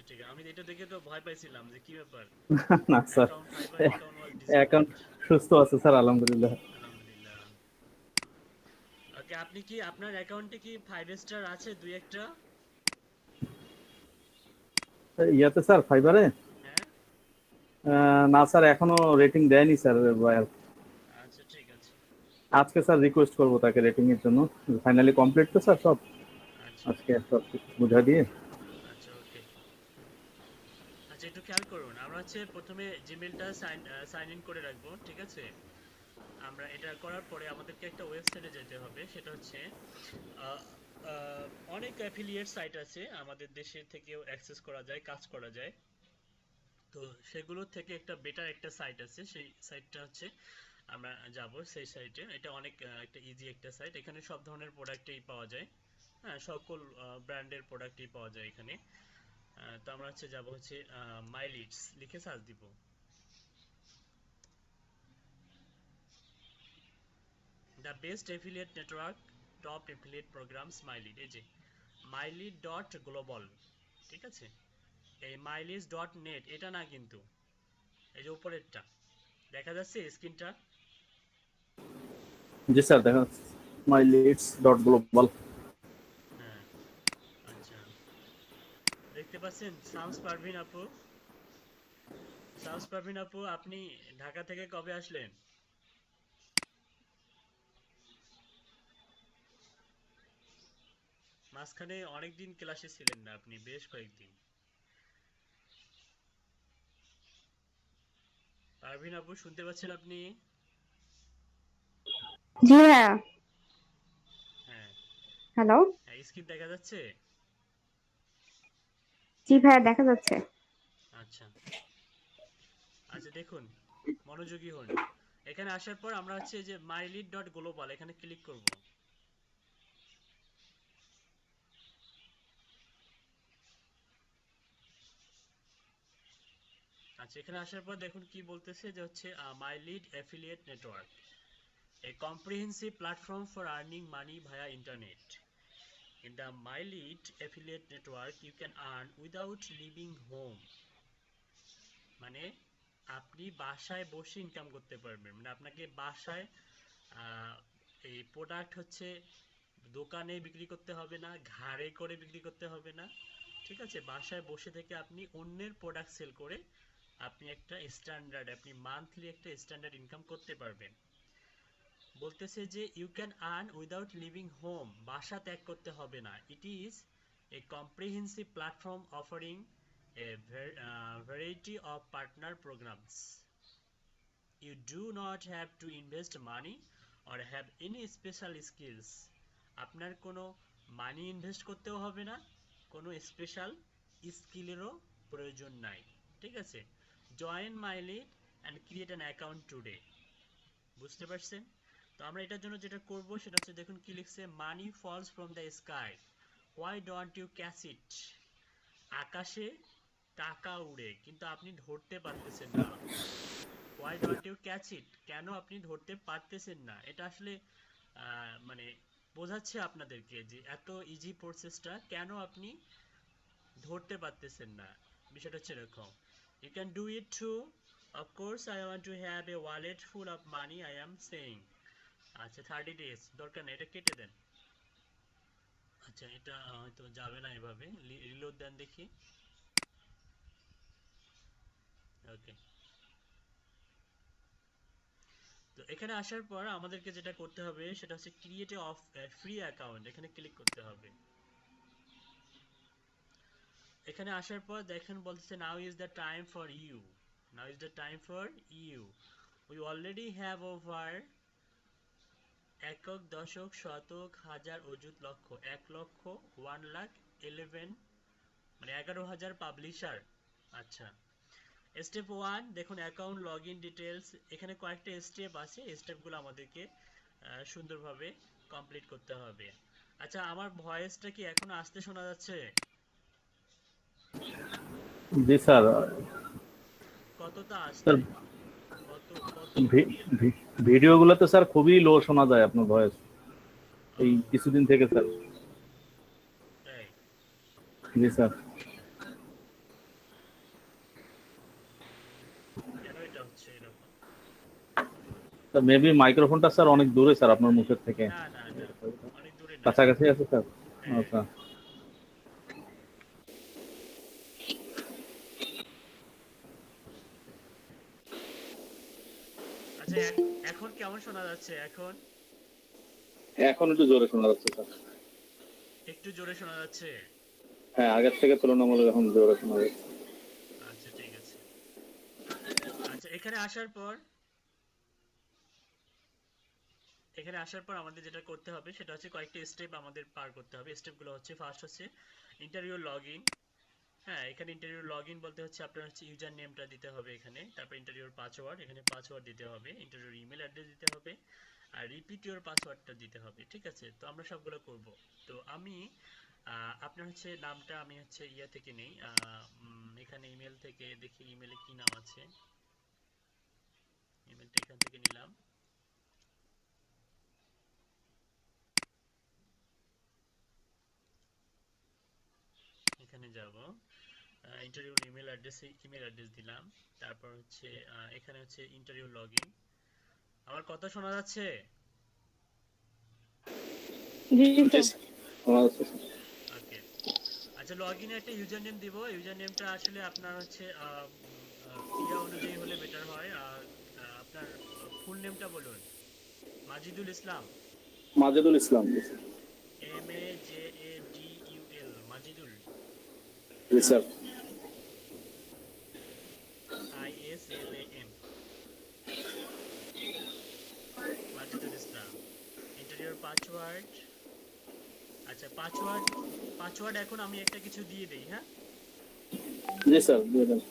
ঠিক আছে, আমি এটা দেখে তো ভয় পাইছিলাম যে কি ব্যাপার, না স্যার, অ্যাকাউন্ট ফাইবার অ্যাকাউন্ট ওয়াজ অ্যাকাউন্ট ডিসেবলড। সুস্থ আছে স্যার, আলহামদুলিল্লাহ। আলহামদুলিল্লাহ। ওকে, আপনি কি আপনার অ্যাকাউন্টে কি 5 স্টার আছে দুই একটা? ইয়াতে স্যার, ফাইবারে হ্যাঁ। না স্যার, এখনো রেটিং দেয়নি স্যার। আচ্ছা, ঠিক আছে। আজকে স্যার রিকোয়েস্ট করবো তাকে রেটিং এর জন্য। ফাইনালি কমপ্লিট তো স্যার সব, আচ্ছা, আজকে সব বুঝা দিয়ে। আচ্ছা, ওকে। আচ্ছা, একটু খেয়াল করুন, আমরা হচ্ছে প্রথমে জিমেলটা সাইন ইন করে রাখবো, ঠিক আছে? আমরা এটা করার পরে আমাদেরকে একটা ওয়েবসাইটে যেতে হবে, সেটা হচ্ছে আহ, অনেক অ্যাফিলিয়েট সাইট আছে আমাদের দেশে থেকেও অ্যাক্সেস করা যায়, কাজ করা যায়। তো সেগুলোর থেকে একটা বেটার একটা সাইট আছে, সেই সাইটটা হচ্ছে আমরা যাব সেই সাইটে। এটা অনেক একটা ইজি একটা সাইট, এখানে সব ধরনের প্রোডাক্টই পাওয়া যায়। হ্যাঁ, সকল ব্র্যান্ডের প্রোডাক্টই পাওয়া যায় এখানে। তো আমরা হচ্ছে যাব হচ্ছে মাই লিডস লিখে সার্চ দিব। The best affiliate network, top affiliate programs MyLead, এই যে মাইলিড ডট গ্লোবাল, ঠিক আছে? এই মাইলিজ ডট নেট এটা না কিন্তু, এই যে উপরেরটা দেখা যাচ্ছে স্ক্রিনটা। জি স্যার, দেখা মাই লিডস ডট গ্লোবাল। হ্যাঁ, আচ্ছা, দেখতে পাচ্ছেন শামস পারভিন আপু? শামস পারভিন আপু, আপনি ঢাকা থেকে কবে আসলেন? মাঝখানে অনেকদিন ক্লাসে ছিলেন না আপনি, বেশ কয়েকদিন। পারভিন আপু, শুনতে পাচ্ছেন আপনি? জি ভাইয়া। হ্যাঁ হ্যালো। হ্যাঁ, স্ক্রিন দেখা যাচ্ছে? জি ভাইয়া, দেখা যাচ্ছে। আচ্ছা আচ্ছা, দেখুন, মনোযোগী হন। এখানে আসার পর আমরা হচ্ছে যে মাইলিড ডট গ্লোবাল এখানে ক্লিক করব। আচ্ছা, এখানে আসার পর দেখুন কি বলতেছে, যে হচ্ছে MyLead affiliate network, a comprehensive platform for earning money via internet. In the MyLead affiliate network, you can earn without leaving home. মানে আপনি বাসায় বসে ইনকাম করতে পারবেন, মানে আপনাকে বাসায় এই প্রোডাক্ট হচ্ছে দোকানে বিক্রি করতে হবে না, ঘাড়ে করে বিক্রি করতে হবে না, ঠিক আছে? বাসায় বসে থেকে আপনি অন্যের প্রোডাক্ট সেল করে আপনি একটা স্ট্যান্ডার্ড, আপনি মান্থলি একটা স্ট্যান্ডার্ড ইনকাম করতে পারবেন। বলতেছে যে you can earn without leaving home, বাসা ত্যাগ করতে হবে না। It is a comprehensive platform offering a variety of partner programs. You do not have to invest money or have any special skills. আপনার কোনো মানি ইনভেস্ট করতেও হবে না, কোনো স্পেশাল স্কিলেরও প্রয়োজন নাই, ঠিক আছে? Join MyLead and create an account today. বুঝতে পারছেন? তো আমরা এটার জন্য যেটা করব সেটা হচ্ছে, দেখুন কি লিখছে, money falls from the sky, why don't you catch it. আকাশে টাকা উড়ে কিন্তু আপনি ধরতে পারতেছেন না। Why don't you catch it, কেন আপনি ধরতে পারতেছেন না? এটা আসলে মানে বোঝাচ্ছে আপনাদেরকে যে এত ইজি প্রসেসটা কেন আপনি ধরতে পারতেছেন না। বিষয়টা হচ্ছে এরকম, you can do it too, of course I want to have a wallet full of money, I am saying. আচ্ছা, 30 ডেজ দরকার নেই, এটা কেটে দেন। আচ্ছা, এটা হয়তো যাবে না এভাবে, রিলোড দেন দেখি। ওকে, তো এখানে আসার পর আমাদেরকে যেটা করতে হবে সেটা হচ্ছে ক্রিয়েট অফ ফ্রি অ্যাকাউন্ট, এখানে ক্লিক করতে হবে। এখানে আসার পর দেখেন বলতেছে now is the time for you, now is the time for you, we already have over একক দশক শতক হাজার অযুত লক্ষ 1 লক্ষ 1,11,000, মানে 11,000 পাবলিশার। আচ্ছা, স্টেপ 1 দেখুন, অ্যাকাউন্ট লগ ইন ডিটেলস, এখানে কয়েকটা স্টেপ আছে, স্টেপগুলো আমাদেরকে সুন্দরভাবে কমপ্লিট করতে হবে। আচ্ছা, আমার ভয়েসটা কি এখনো আসতে শোনা যাচ্ছে? জি স্যার। কতটা আসছে? স্যার, কত কত? ভিডিওগুলোতে স্যার খুবই লো শোনা যায় আপনার ভয়েস এই কিছুদিন থেকে স্যার। তাই? জি স্যার। কেন এটা হচ্ছে এরকম? মেবি মাইক্রোফোনটা স্যার অনেক দূরে স্যার আপনার মুখের থেকে। না না না, অনেক দূরে না। কাছাকাছি আছে স্যার? হ্যাঁ। আচ্ছা। আচ্ছা, এখন কেমন শোনা যাচ্ছে? এখন এখন একটু জোরে শোনা যাচ্ছে স্যার। একটু জোরে শোনা যাচ্ছে? হ্যাঁ, আগের থেকে তুলনামূলক এখন জোরে শোনা যাচ্ছে। আচ্ছা, ঠিক আছে। আচ্ছা, এখানে আসার পর এখানে আসার পর আমাদের যেটা করতে হবে সেটা হচ্ছে কয়েকটা স্টেপ আমাদের পার করতে হবে। স্টেপগুলো হচ্ছে ফার্স্ট হচ্ছে ইন্টারভিউ লগ ইন। হ্যাঁ, এখানে ইন্টারভিউ লগ ইন বলতে হচ্ছে আপনার হচ্ছে ইউজার নেমটা দিতে হবে এখানে, তারপর ইন্টারভিউর পাসওয়ার্ড, এখানে পাসওয়ার্ড দিতে হবে, ইন্টারভিউর ইমেল অ্যাড্রেস দিতে হবে, আর রিপিট ইউর পাসওয়ার্ডটা দিতে হবে। ঠিক আছে, তো আমরা সবগুলো করব। তো আমি আপনার হচ্ছে নামটা আমি হচ্ছে ইয়া থেকে নেই, এখানে ইমেল থেকে দেখি ইমেলে কি নাম আছে। ইমেলটা এখান থেকে নিলাম। এখানে যাব, ইন্টারভিউ ইমেল অ্যাড্রেসে ইমেল অ্যাড্রেস দিলাম। তারপর হচ্ছে এখানে হচ্ছে ইন্টারভিউ লগ ইন। আমার কথা শোনা যাচ্ছে? জি স্যার। ওকে। আচ্ছা, লগ ইনে একটা ইউজার নেম দিব। ইউজার নেমটা আসলে আপনার হচ্ছে ইয়া অনুযায়ী হলে বেটার হয়। আর আপনার ফুল নেমটা বলুন। মাজিদুল ইসলাম। মাজেদুল ইসলাম। MAJADUL, মাজিদুল। জি স্যার। ISLAM, মাজিদুল ইসলাম। ইন্টারভিউর পাসওয়ার্ড। আচ্ছা, পাসওয়ার্ড এখন আমি একটা কিছু দিয়ে দেই। হ্যাঁ, জি স্যার, দিয়ে দেন।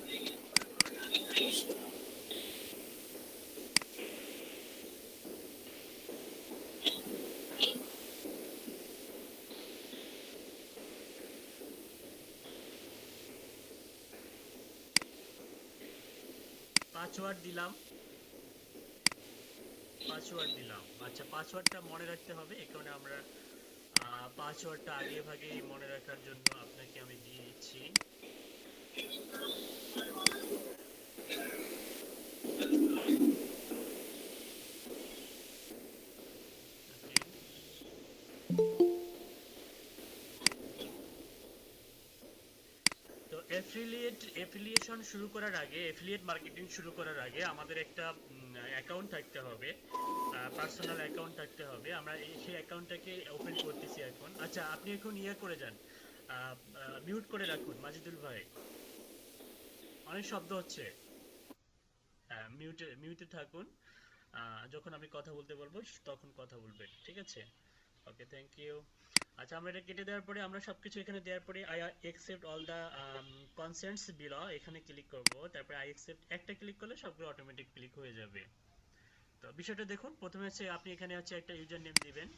পাসওয়ার্ড দিলাম। আচ্ছা, পাসওয়ার্ডটা মনে রাখতে হবে, এই কারণে আমরা পাসওয়ার্ডটা আগে ভাগে মনে রাখার জন্য আপনাকে আমি দিয়ে দিচ্ছি। তো এফিলিয়েশন শুরু করার আগে, এফিলিয়েট মার্কেটিং শুরু করার আগে আমাদের একটা অ্যাকাউন্ট থাকতে হবে, পার্সোনাল অ্যাকাউন্ট থাকতে হবে। আমরা সেই অ্যাকাউন্টটাকে ওপেন করতেছি এখন। আচ্ছা, আপনি এখন ইয়ে করে যান, মিউট করে রাখুন মাজিদুল ভাই, অনেক শব্দ হচ্ছে। হ্যাঁ, মিউটে থাকুন। যখন আমি কথা বলতে বলবো তখন কথা বলবেন, ঠিক আছে? ওকে, থ্যাংক ইউ। আচ্ছা, আমরা এটা কেটে দেওয়ার পরে আমরা সবকিছু এখানে দেওয়ার পরে I accept all the consents below এখানে ক্লিক করব। তারপরে আই অ্যাকসেপ্ট একটা ক্লিক করলে সবগুলো অটোমেটিক ক্লিক হয়ে যাবে। তো বিষয়টা দেখুন, প্রথমে হচ্ছে আপনি এখানে হচ্ছে একটা ইউজার নেম দিবেন।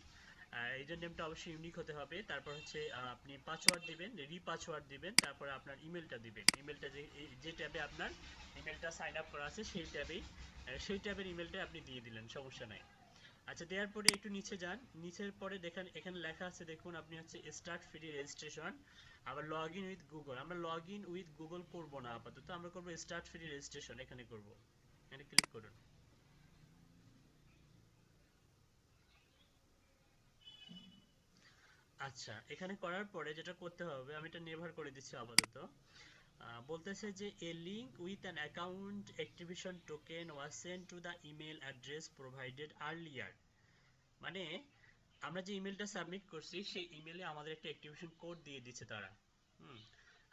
ইউজার নেমটা অবশ্যই ইউনিক হতে হবে। তারপর হচ্ছে আপনি পাসওয়ার্ড দিবেন, রিপাসওয়ার্ড দিবেন, তারপরে আপনার ইমেলটা দিবেন। ইমেলটা যে ট্যাবে আপনার ইমেলটা সাইন আপ করা আছে সেই ট্যাবের ইমেলটা আপনি দিয়ে দিলেন, সমস্যা নাই। আচ্ছা, দেওয়ার পরে একটু নিচে যান। নিচের পরে দেখেন এখানে লেখা আছে, দেখুন আপনি হচ্ছে স্টার্ট ফ্রি রেজিস্ট্রেশন, আবার লগ ইন উইথ গুগল। আমরা লগ ইন উইথ গুগল করবো না আপাতত, আমরা করবো স্টার্ট ফ্রি রেজিস্ট্রেশন, এখানে করব। এখানে ক্লিক করুন। আচ্ছা, এখানে করার পরে যেটা করতে হবে, আমি এটা নেভার করে দিচ্ছি আপাতত। বলতেছে যে এ link with an account activation token was sent to the email address provided earlier. মানে আমরা যে ইমেলটা সাবমিট করছি সেই ইমেলে আমাদের একটা অ্যাক্টিভেশন কোড দিয়ে দিচ্ছে তারা। হুম।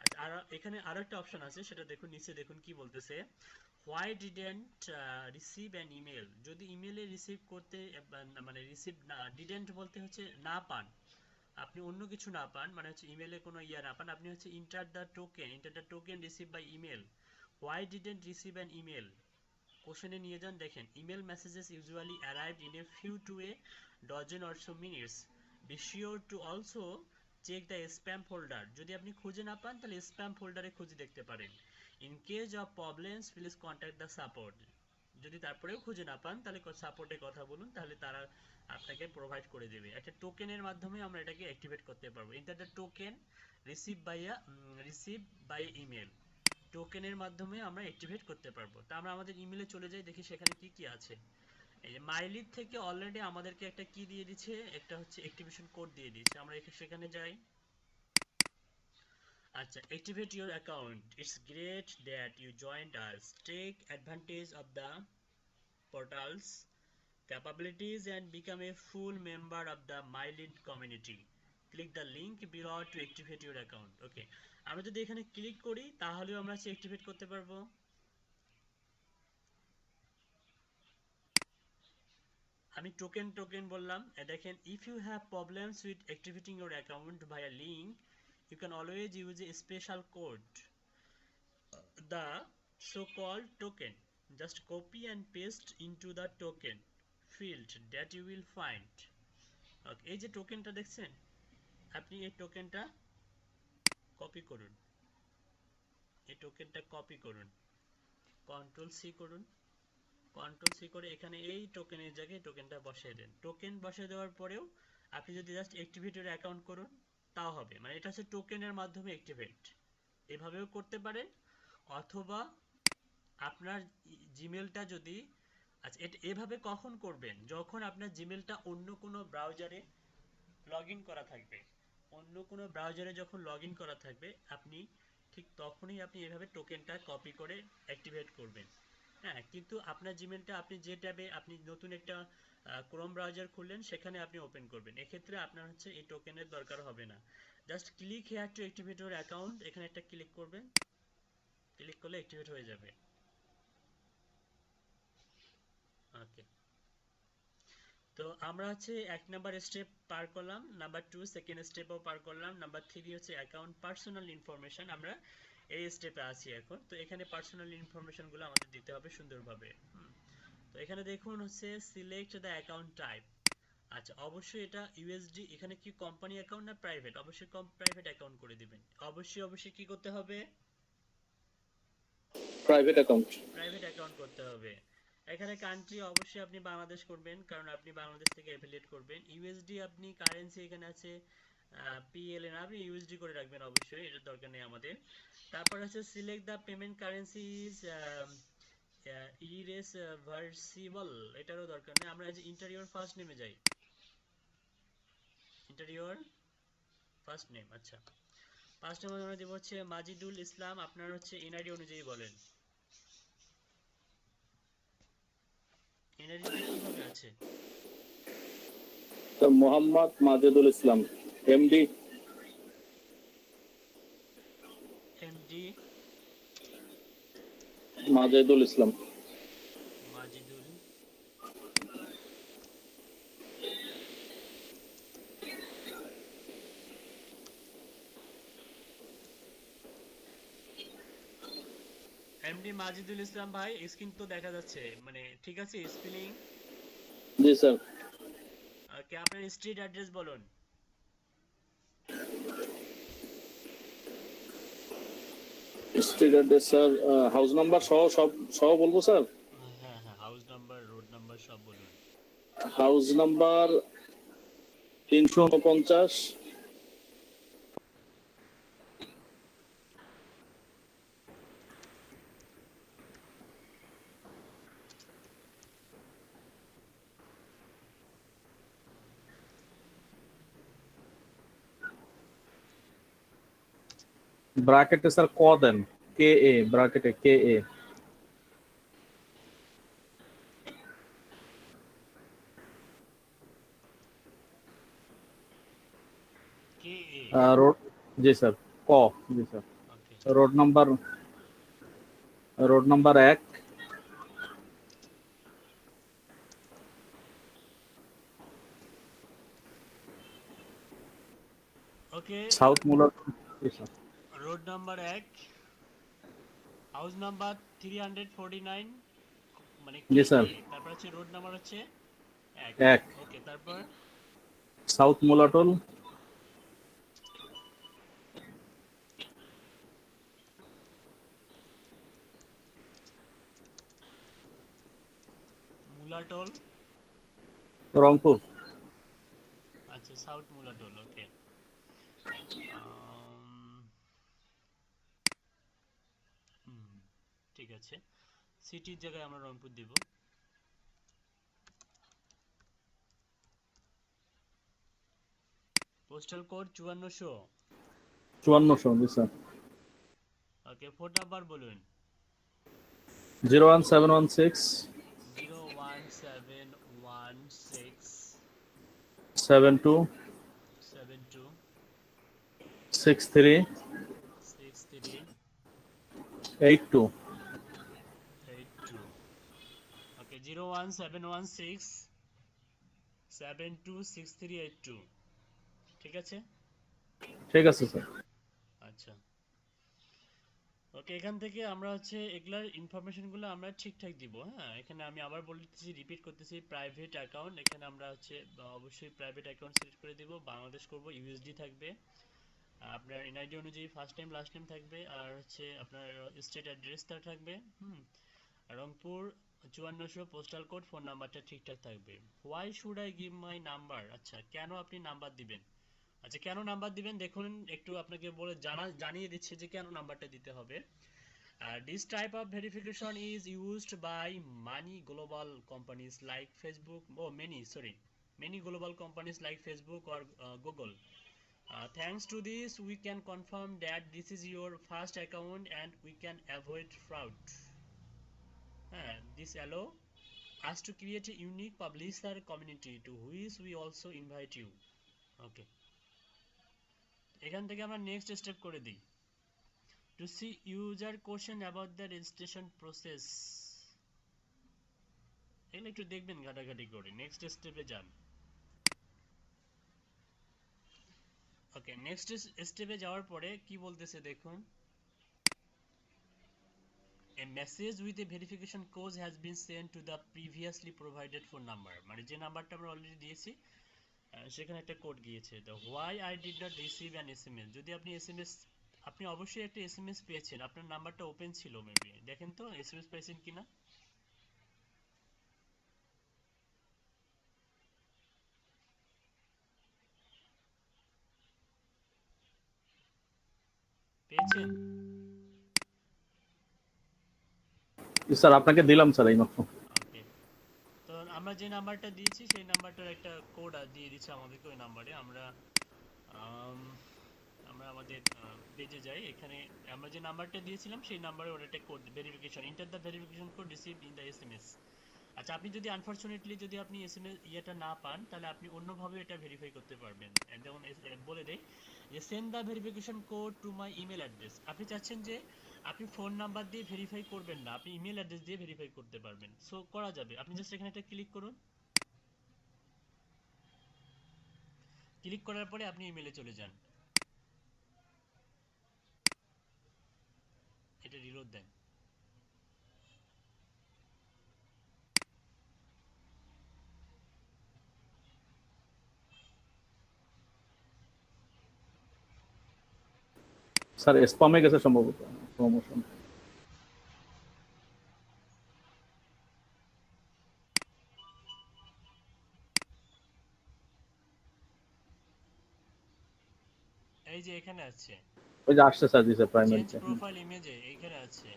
আচ্ছা, আর এখানে আরো একটা অপশন আছে, সেটা দেখুন নিচে, দেখুন কি বলতেছে। Why didn't receive an email. যদি ইমেলে রিসিভ করতে মানে রিসিভ না, ডিডেন্ট বলতে হচ্ছে না পান, আপনি অন্য কিছু না পান, মানে হচ্ছে ইমেলে কোনো ইয়া না পান, আপনি হচ্ছে enter the token receive by email. Why didn't receive an email, কোশ্চেনে নিয়ে যান, দেখেন email messages usually arrived in a few to a dozen or so minutes, be sure to also check the spam folder. যদি আপনি খুঁজে না পান তাহলে স্প্যাম ফোল্ডারে খুঁজে দেখতে পারেন। In case of problems please contact the support. যদি তারপরেও খুঁজে না পান তাহলে সাপোর্টে কথা বলুন, তাহলে তারা আপনাকে প্রোভাইড করে দেবে। একটা টোকেনের মাধ্যমে আমরা এটাকে অ্যাক্টিভেট করতে পারবো। Enter the token receive by email, টোকেনের মাধ্যমে আমরা অ্যাক্টিভেট করতে পারবো। তা আমরা আমাদের ইমেলে চলে যাই, দেখি সেখানে কি কি আছে। এই যে মাইলিড থেকে অলরেডি আমাদেরকে একটা কি দিয়ে দিচ্ছে, একটা হচ্ছে অ্যাক্টিভেশন কোড দিয়ে দিয়েছে। আমরা সেখানে যাই। আচ্ছা, activate your account. It's great that you joined us. Take advantage of the portal's capabilities and become a full member of the MyLead community. Click the link below to activate your account. Okay, আমরা যদি এখানে ক্লিক করি তাহলেও আমরা অ্যাক্টিভেট করতে পারবো। আমি টোকেন বললাম। দেখেন, if you have problems with activating your account via link, you can always use a special code, the so-called token. Just copy and paste into the token field that you will find. Okay, এই যে টোকেনটা দেখছেন, আপনি এই টোকেনটা কপি করুন, কন্ট্রোল সি করুন, কন্ট্রোল সি করে এখানে এই টোকেনের জায়গায় টোকেনটা বসিয়ে দেন। টোকেন বসিয়ে দেওয়ার পরেও আপনি যদি জাস্ট অ্যাক্টিভেটর অ্যাকাউন্ট করুন তাও হবে, মানে এটা হচ্ছে টোকেনের মাধ্যমে অ্যাক্টিভেট। এভাবেও করতে পারেন, অথবা আপনার জিমেলটা যদি, আচ্ছা এটা এভাবে কখন করবেন, যখন আপনার জিমেলটা অন্য কোনো ব্রাউজারে লগ ইন করা থাকবে। অন্য কোনো ব্রাউজারে যখন লগ ইন করা থাকবে আপনি ঠিক তখনই আপনি এভাবে টোকেনটা কপি করে অ্যাক্টিভেট করবেন। হ্যাঁ, কিন্তু আপনার জিমেলটা আপনি যে ট্যাবে আপনি নতুন একটা ক্রোম ব্রাউজার খুললেন সেখানে আপনি ওপেন করবেন, এক্ষেত্রে আপনার হচ্ছে এই টোকেনের দরকার হবে না। Just click here two activate your account, এখানে একটা ক্লিক করবেন, ক্লিক করলে অ্যাক্টিভেট হয়ে যাবে। ওকে, তো আমরা হচ্ছে 1 নাম্বার স্টেপ পার করলাম, নাম্বার 2 সেকেন্ড স্টেপও পার করলাম, নাম্বার 3 হচ্ছে অ্যাকাউন্ট পার্সোনাল ইনফরমেশন। আমরা এই স্টেপে আছি এখন। তো এখানে পার্সোনাল ইনফরমেশনগুলো আমাদের দিতে হবে সুন্দরভাবে। তো এখানে দেখুন হচ্ছে সিলেক্ট দ্য অ্যাকাউন্ট টাইপ। আচ্ছা, অবশ্যই এটা ইউএসডি, এখানে কি কোম্পানি অ্যাকাউন্ট না প্রাইভেট? অবশ্যই প্রাইভেট অ্যাকাউন্ট করে দিবেন। অবশ্যই কি করতে হবে? প্রাইভেট অ্যাকাউন্ট করতে হবে। এখানে কান্ট্রি অবশ্যই আপনি বাংলাদেশ করবেন, কারণ আপনি বাংলাদেশ থেকে অ্যাফিলিয়েট করবেন। ইউএসডি আপনি কারেন্সি এখানে আছে পিএলএন, আপনি ইউএসডি করে রাখবেন অবশ্যই, এটার দরকার নেই আমাদের। তারপর হচ্ছে সিলেক্ট দ্য পেমেন্ট কারেন্সিজ ইরেভার্সিবল, এটারও দরকার নেই। আমরা যে ইন্টেরিয়র ফার্স্ট নেমে যাই, ইন্টেরিয়র ফার্স্ট নেম। আচ্ছা, ফার্স্ট নেম আমরা দেব হচ্ছে মাজিদুল ইসলাম। আপনার হচ্ছে এনআইডি অনুযায়ী বলেন, এনআইডি কিভাবে আছে? মোহাম্মদ মাজিদুল ইসলাম, এমডি এমডি মাজিদুল ইসলাম। মাজিদুল এমডি মাজিদুল ইসলাম ভাই, স্ক্রিন তো দেখা যাচ্ছে, মানে ঠিক আছে স্পেলিং? জি স্যার। ওকে, আপনার স্ট্রিট অ্যাড্রেস বলুন। Street address sir, house number সহ বলবো স্যার? হ্যাঁ হ্যাঁ, হাউস নাম্বার, রোড নাম্বার সব বলুন। হাউস নাম্বার 349, ব্র্যাকেটে স্যার ক দেন, কে এ, ব্র্যাকেটে কে এ। কে এ, রোড, জি স্যার, ক, জি sir. Okay. Road number 1, okay, south মুলার, জি sir. Road number 1, house number 349, মানে জি স্যার। তারপর হচ্ছে রোড নাম্বার হচ্ছে 1, ওকে, তারপর সাউথ মুলাটল, মুলাটল, রংপুর। আচ্ছা সাউথ মুলাটল, ওকে। ঠিক আছে, সিটির জায়গায় আমরা রংপুর দিব। পোস্টাল কোড 5400, 5400, জি স্যার। ওকে, ফোন নাম্বার বলুন। 01716 01716 72 72 63 63 82, 82, ওকে। 01716 726382। ঠিক আছে? ঠিক আছে স্যার। আচ্ছা, ওকে। এখান থেকে আমরা হচ্ছে এগুলার ইনফরমেশনগুলো আমরা ঠিকঠাক দিব। হ্যাঁ, এখানে আমি আবার বলতেছি, রিপিট করতেছি, প্রাইভেট অ্যাকাউন্ট। এখানে আমরা হচ্ছে অবশ্যই প্রাইভেট অ্যাকাউন্ট সিলেক্ট করে দিব। বাংলাদেশ করব, ইউএসডি থাকবে, আপনার এনআইডি অনুযায়ী ফার্স্ট টাইম লাস্ট টাইম থাকবে, আর হচ্ছে আপনার স্টেট অ্যাড্রেসটা থাকবে। রংপুর 5400, পোস্টাল কোড, ফোন নাম্বারটা ঠিকঠাক থাকবে। Why should I give my number? আচ্ছা, কেন আপনি নাম্বার দিবেন? আচ্ছা, কেন নাম্বার দিবেন দেখুন, একটু আপনাকে বলে জানিয়ে দিচ্ছে যে কেন নাম্বারটা দিতে হবে। This type of verification is used by many global companies like Facebook, many global companies like Facebook or Google. Thanks to this, we can confirm that this is your first account and we can avoid fraud. This allow us to create a unique publisher community to which we also invite you. Okay. এখান থেকে আমরা নেক্সট স্টেপ করে দিই। To see user question about the registration process, এগুলো একটু দেখবেন ঘাটাঘাটি করে। নেক্সট স্টেপে যান। ওকে, নেক্সট স্টেপে যাওয়ার পরে কি বলতেছে দেখুন, a message with a verification code has been sent to the previously provided phone number, মানে যে নাম্বারটা আমরা অলরেডি দিয়েছি সেখানে একটা কোড গিয়েছে। তো why I did not receive an SMS, যদি আপনি এসএমএস, আপনি অবশ্যই একটা এসএমএস পেয়েছেন, আপনার নাম্বারটা ওপেন ছিল, মেবি দেখেন তো এসএমএস পেয়েছেন কিনা। পেয়েছেন? স্যার আপনাকে দিলাম স্যার এইমাত্র। ওকে, তো আমরা যে নাম্বারটা দিয়েছি সেই নাম্বারটার একটা কোড দিয়ে দিচ্ছে আমাদেরকে। ওই নাম্বারে আমরা আমরা আমাদের পেজে যাই। এখানে আমরা যে নাম্বারটা দিয়েছিলাম সেই নাম্বারে ওর একটা code, verification, enter the verification code received in the SMS. আচ্ছা, আপনি যদি আনফরচুনেটলি যদি আপনি এসএমএস ইয়েটা না পান, তাহলে আপনি অন্যভাবে এটা ভেরিফাই করতে পারবেন। যেমন বলে দেই যে send the verification code to my email address. আপনি চাচ্ছেন যে আপনি ফোন নাম্বার দিয়ে ভেরিফাই করবেন না, আপনি ইমেল অ্যাড্রেস দিয়ে ভেরিফাই করতে পারবেন। সো করা যাবে, আপনি জাস্ট এখানে একটা ক্লিক করুন। ক্লিক করার পরে আপনি ইমেলে চলে যান, এটা রিলোড দেন। স্যার স্পামে গেছে সম্ভবত প্রমোশন। এই যে এখানে আছে ওই যে আসছে স্যার, দিছে চেঞ্জ প্রাইমারিতে। প্রোফাইল ইমেজে, এইখানে আছে।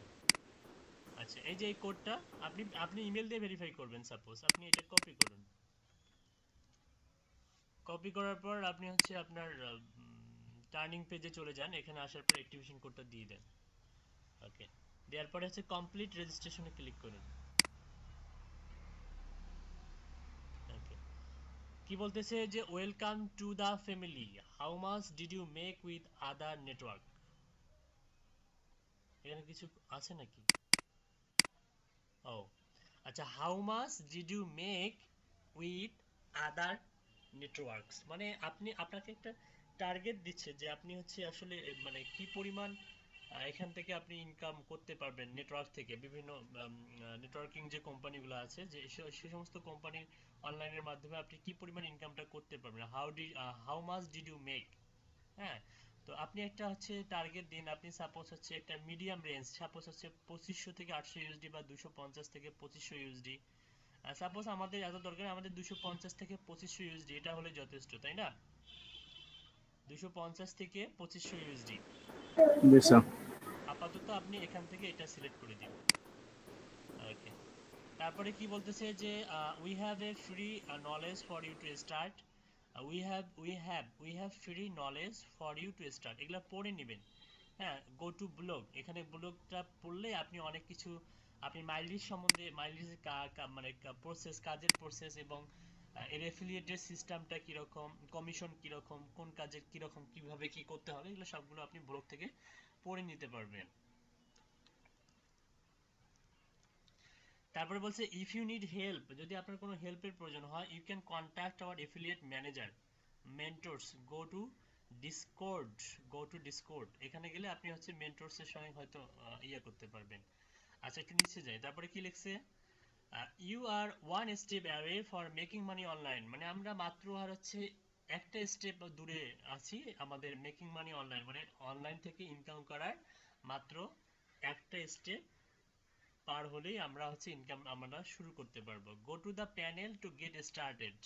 আচ্ছা, এই যে এই কোডটা আপনি ইমেল দিয়ে ভেরিফাই করবেন। সাপোজ আপনি এটা কপি করুন, কপি করার পর আপনি হচ্ছে আপনার টার্নিং পেজে চলে যান। এখানে আসার পর অ্যাক্টিভেশন কোডটা দিয়ে দেন। ওকে, দেওয়ার পরে হচ্ছে কমপ্লিট রেজিস্ট্রেশনে ক্লিক করুন। ওকে, কি বলতেছে যে welcome to the family, how much did you make with other network. এখানে কিছু আছে নাকি? ও আচ্ছা, how much did you make with other networks, মানে আপনি আপনাকে একটা টার্গেট দিচ্ছে যে আপনি হচ্ছে আসলে মানে কি পরিমাণ এখান থেকে আপনি ইনকাম করতে পারবেন নেটওয়ার্ক থেকে। বিভিন্ন নেটওয়ার্কিং যে কোম্পানিগুলো আছে, যে সে সমস্ত কোম্পানির অনলাইনের মাধ্যমে আপনি কি পরিমাণ ইনকামটা করতে পারবেন, how much did you make. হ্যাঁ, তো আপনি একটা হচ্ছে টার্গেট দিন। আপনি সাপোজ হচ্ছে একটা মিডিয়াম রেঞ্জ, সাপোজ হচ্ছে 2500 থেকে 800 ইউএসডি বা 250 থেকে 2500 ইউএসডি। সাপোজ আমাদের এত দরকার, আমাদের 250 থেকে 2500 ইউএসডি, এটা হলে যথেষ্ট, তাই না? 250 থেকে 2500 ইউএসডি জি স্যার। আপাতত আপনি এখান থেকে এটা সিলেক্ট করে দিন। ওকে, তারপরে কি বলতেছে যে we have a free knowledge for you to start, we have free knowledge for you to start. এগুলা পড়ে নেবেন। হ্যাঁ, গো টু ব্লগ, এখানে ব্লগটা পড়লে আপনি অনেক কিছু, আপনি মাইলিজ সম্বন্ধে, মাইলিজ মানে প্রসেস, কাজের প্রসেস, এবং এর অ্যাফিলিয়েটের সিস্টেমটা কিরকম, কমিশন কিরকম, কোন কাজের কিরকম, কিভাবে কি করতে হবে, এগুলো সবগুলো আপনি ব্লগ থেকে পড়ে নিতে পারবেন। তারপরে বলছে ইফ ইউ নিড হেল্প, যদি আপনার কোনো হেল্পের প্রয়োজন হয়, you can contact our affiliate manager mentors, go to Discord. এখানে গেলে আপনি হচ্ছে মেন্টরসের সঙ্গে হয়তো করতে পারবেন। আচ্ছা একটু নিচে যাই, তারপরে কি লিখছে, you are one step away for making money online, মানে আমরা মাত্র আর হচ্ছে একটা স্টেপ দূরে আছি আমাদের মেকিং মানি অনলাইন, মানে অনলাইন থেকে ইনকাম করার মাত্র একটা স্টেপ পার হলেই আমরা হচ্ছে ইনকাম আমরা শুরু করতে পারবো। Go to the panel to get started.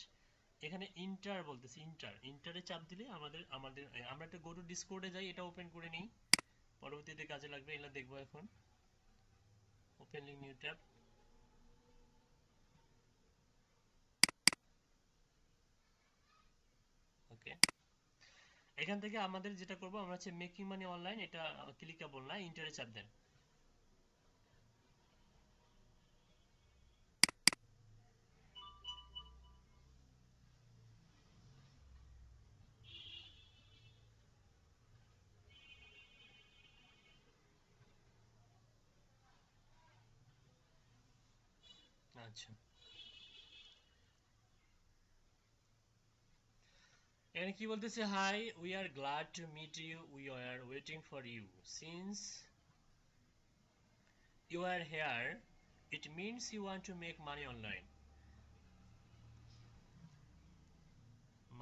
এখানে ইন্টার বলতেছি, ইন্টারে চাপ দিলে আমাদের আমাদের আমরা একটা গো টু ডিসকর্ডে যাই, এটা ওপেন করে নিই, পরবর্তীতে কাজে লাগবে, এগুলো দেখবো এখন। Open link new tab. Okay, এখান থেকে আমাদের যেটা করব আমরা হচ্ছে মেকিং মানি অনলাইন, এটা ক্লিকেবল না, ইন্টারে চাপ দেন। আচ্ছা, এখানে কি বলতেছে, hi we are glad to meet you, we are waiting for you, since you are here, it means you want to make money online.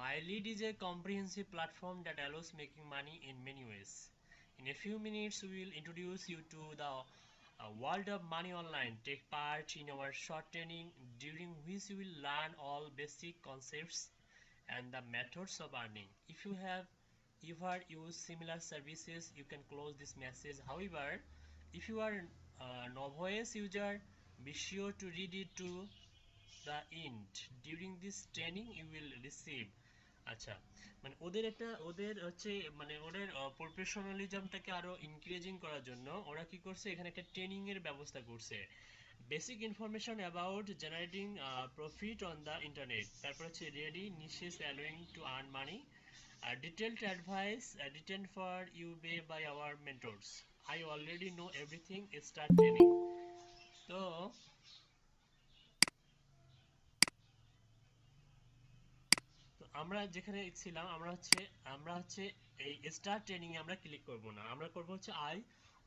MyLead is a comprehensive platform that allows making money in many ways. In a few minutes, we will introduce you to the world of money online. Take part in our short training during which you will learn all basic concepts and the methods of earning. If you have ever used similar services, you can close this message. However, if you are a novice user, be sure to read it to the end. During this training you will receive, আচ্ছা মানে ওদের হচ্ছে মানে ওদের প্রফেশনালিজমটাকে আরো ইনক্রিজিং করার জন্য ওরা কি করছে, এখানে একটা ট্রেনিং এর ব্যবস্থা করছে। Basic information about generating profit on the internet, তারপর হচ্ছে ready নিশেস allowing to earn money, detailed advice written for you by our mentors. I already know everything, start training. তো তো আমরা যেখানে ছিলাম আমরা হচ্ছে এই স্টার্ট ট্রেনিং এ আমরা ক্লিক করব না, আমরা করব হচ্ছে আই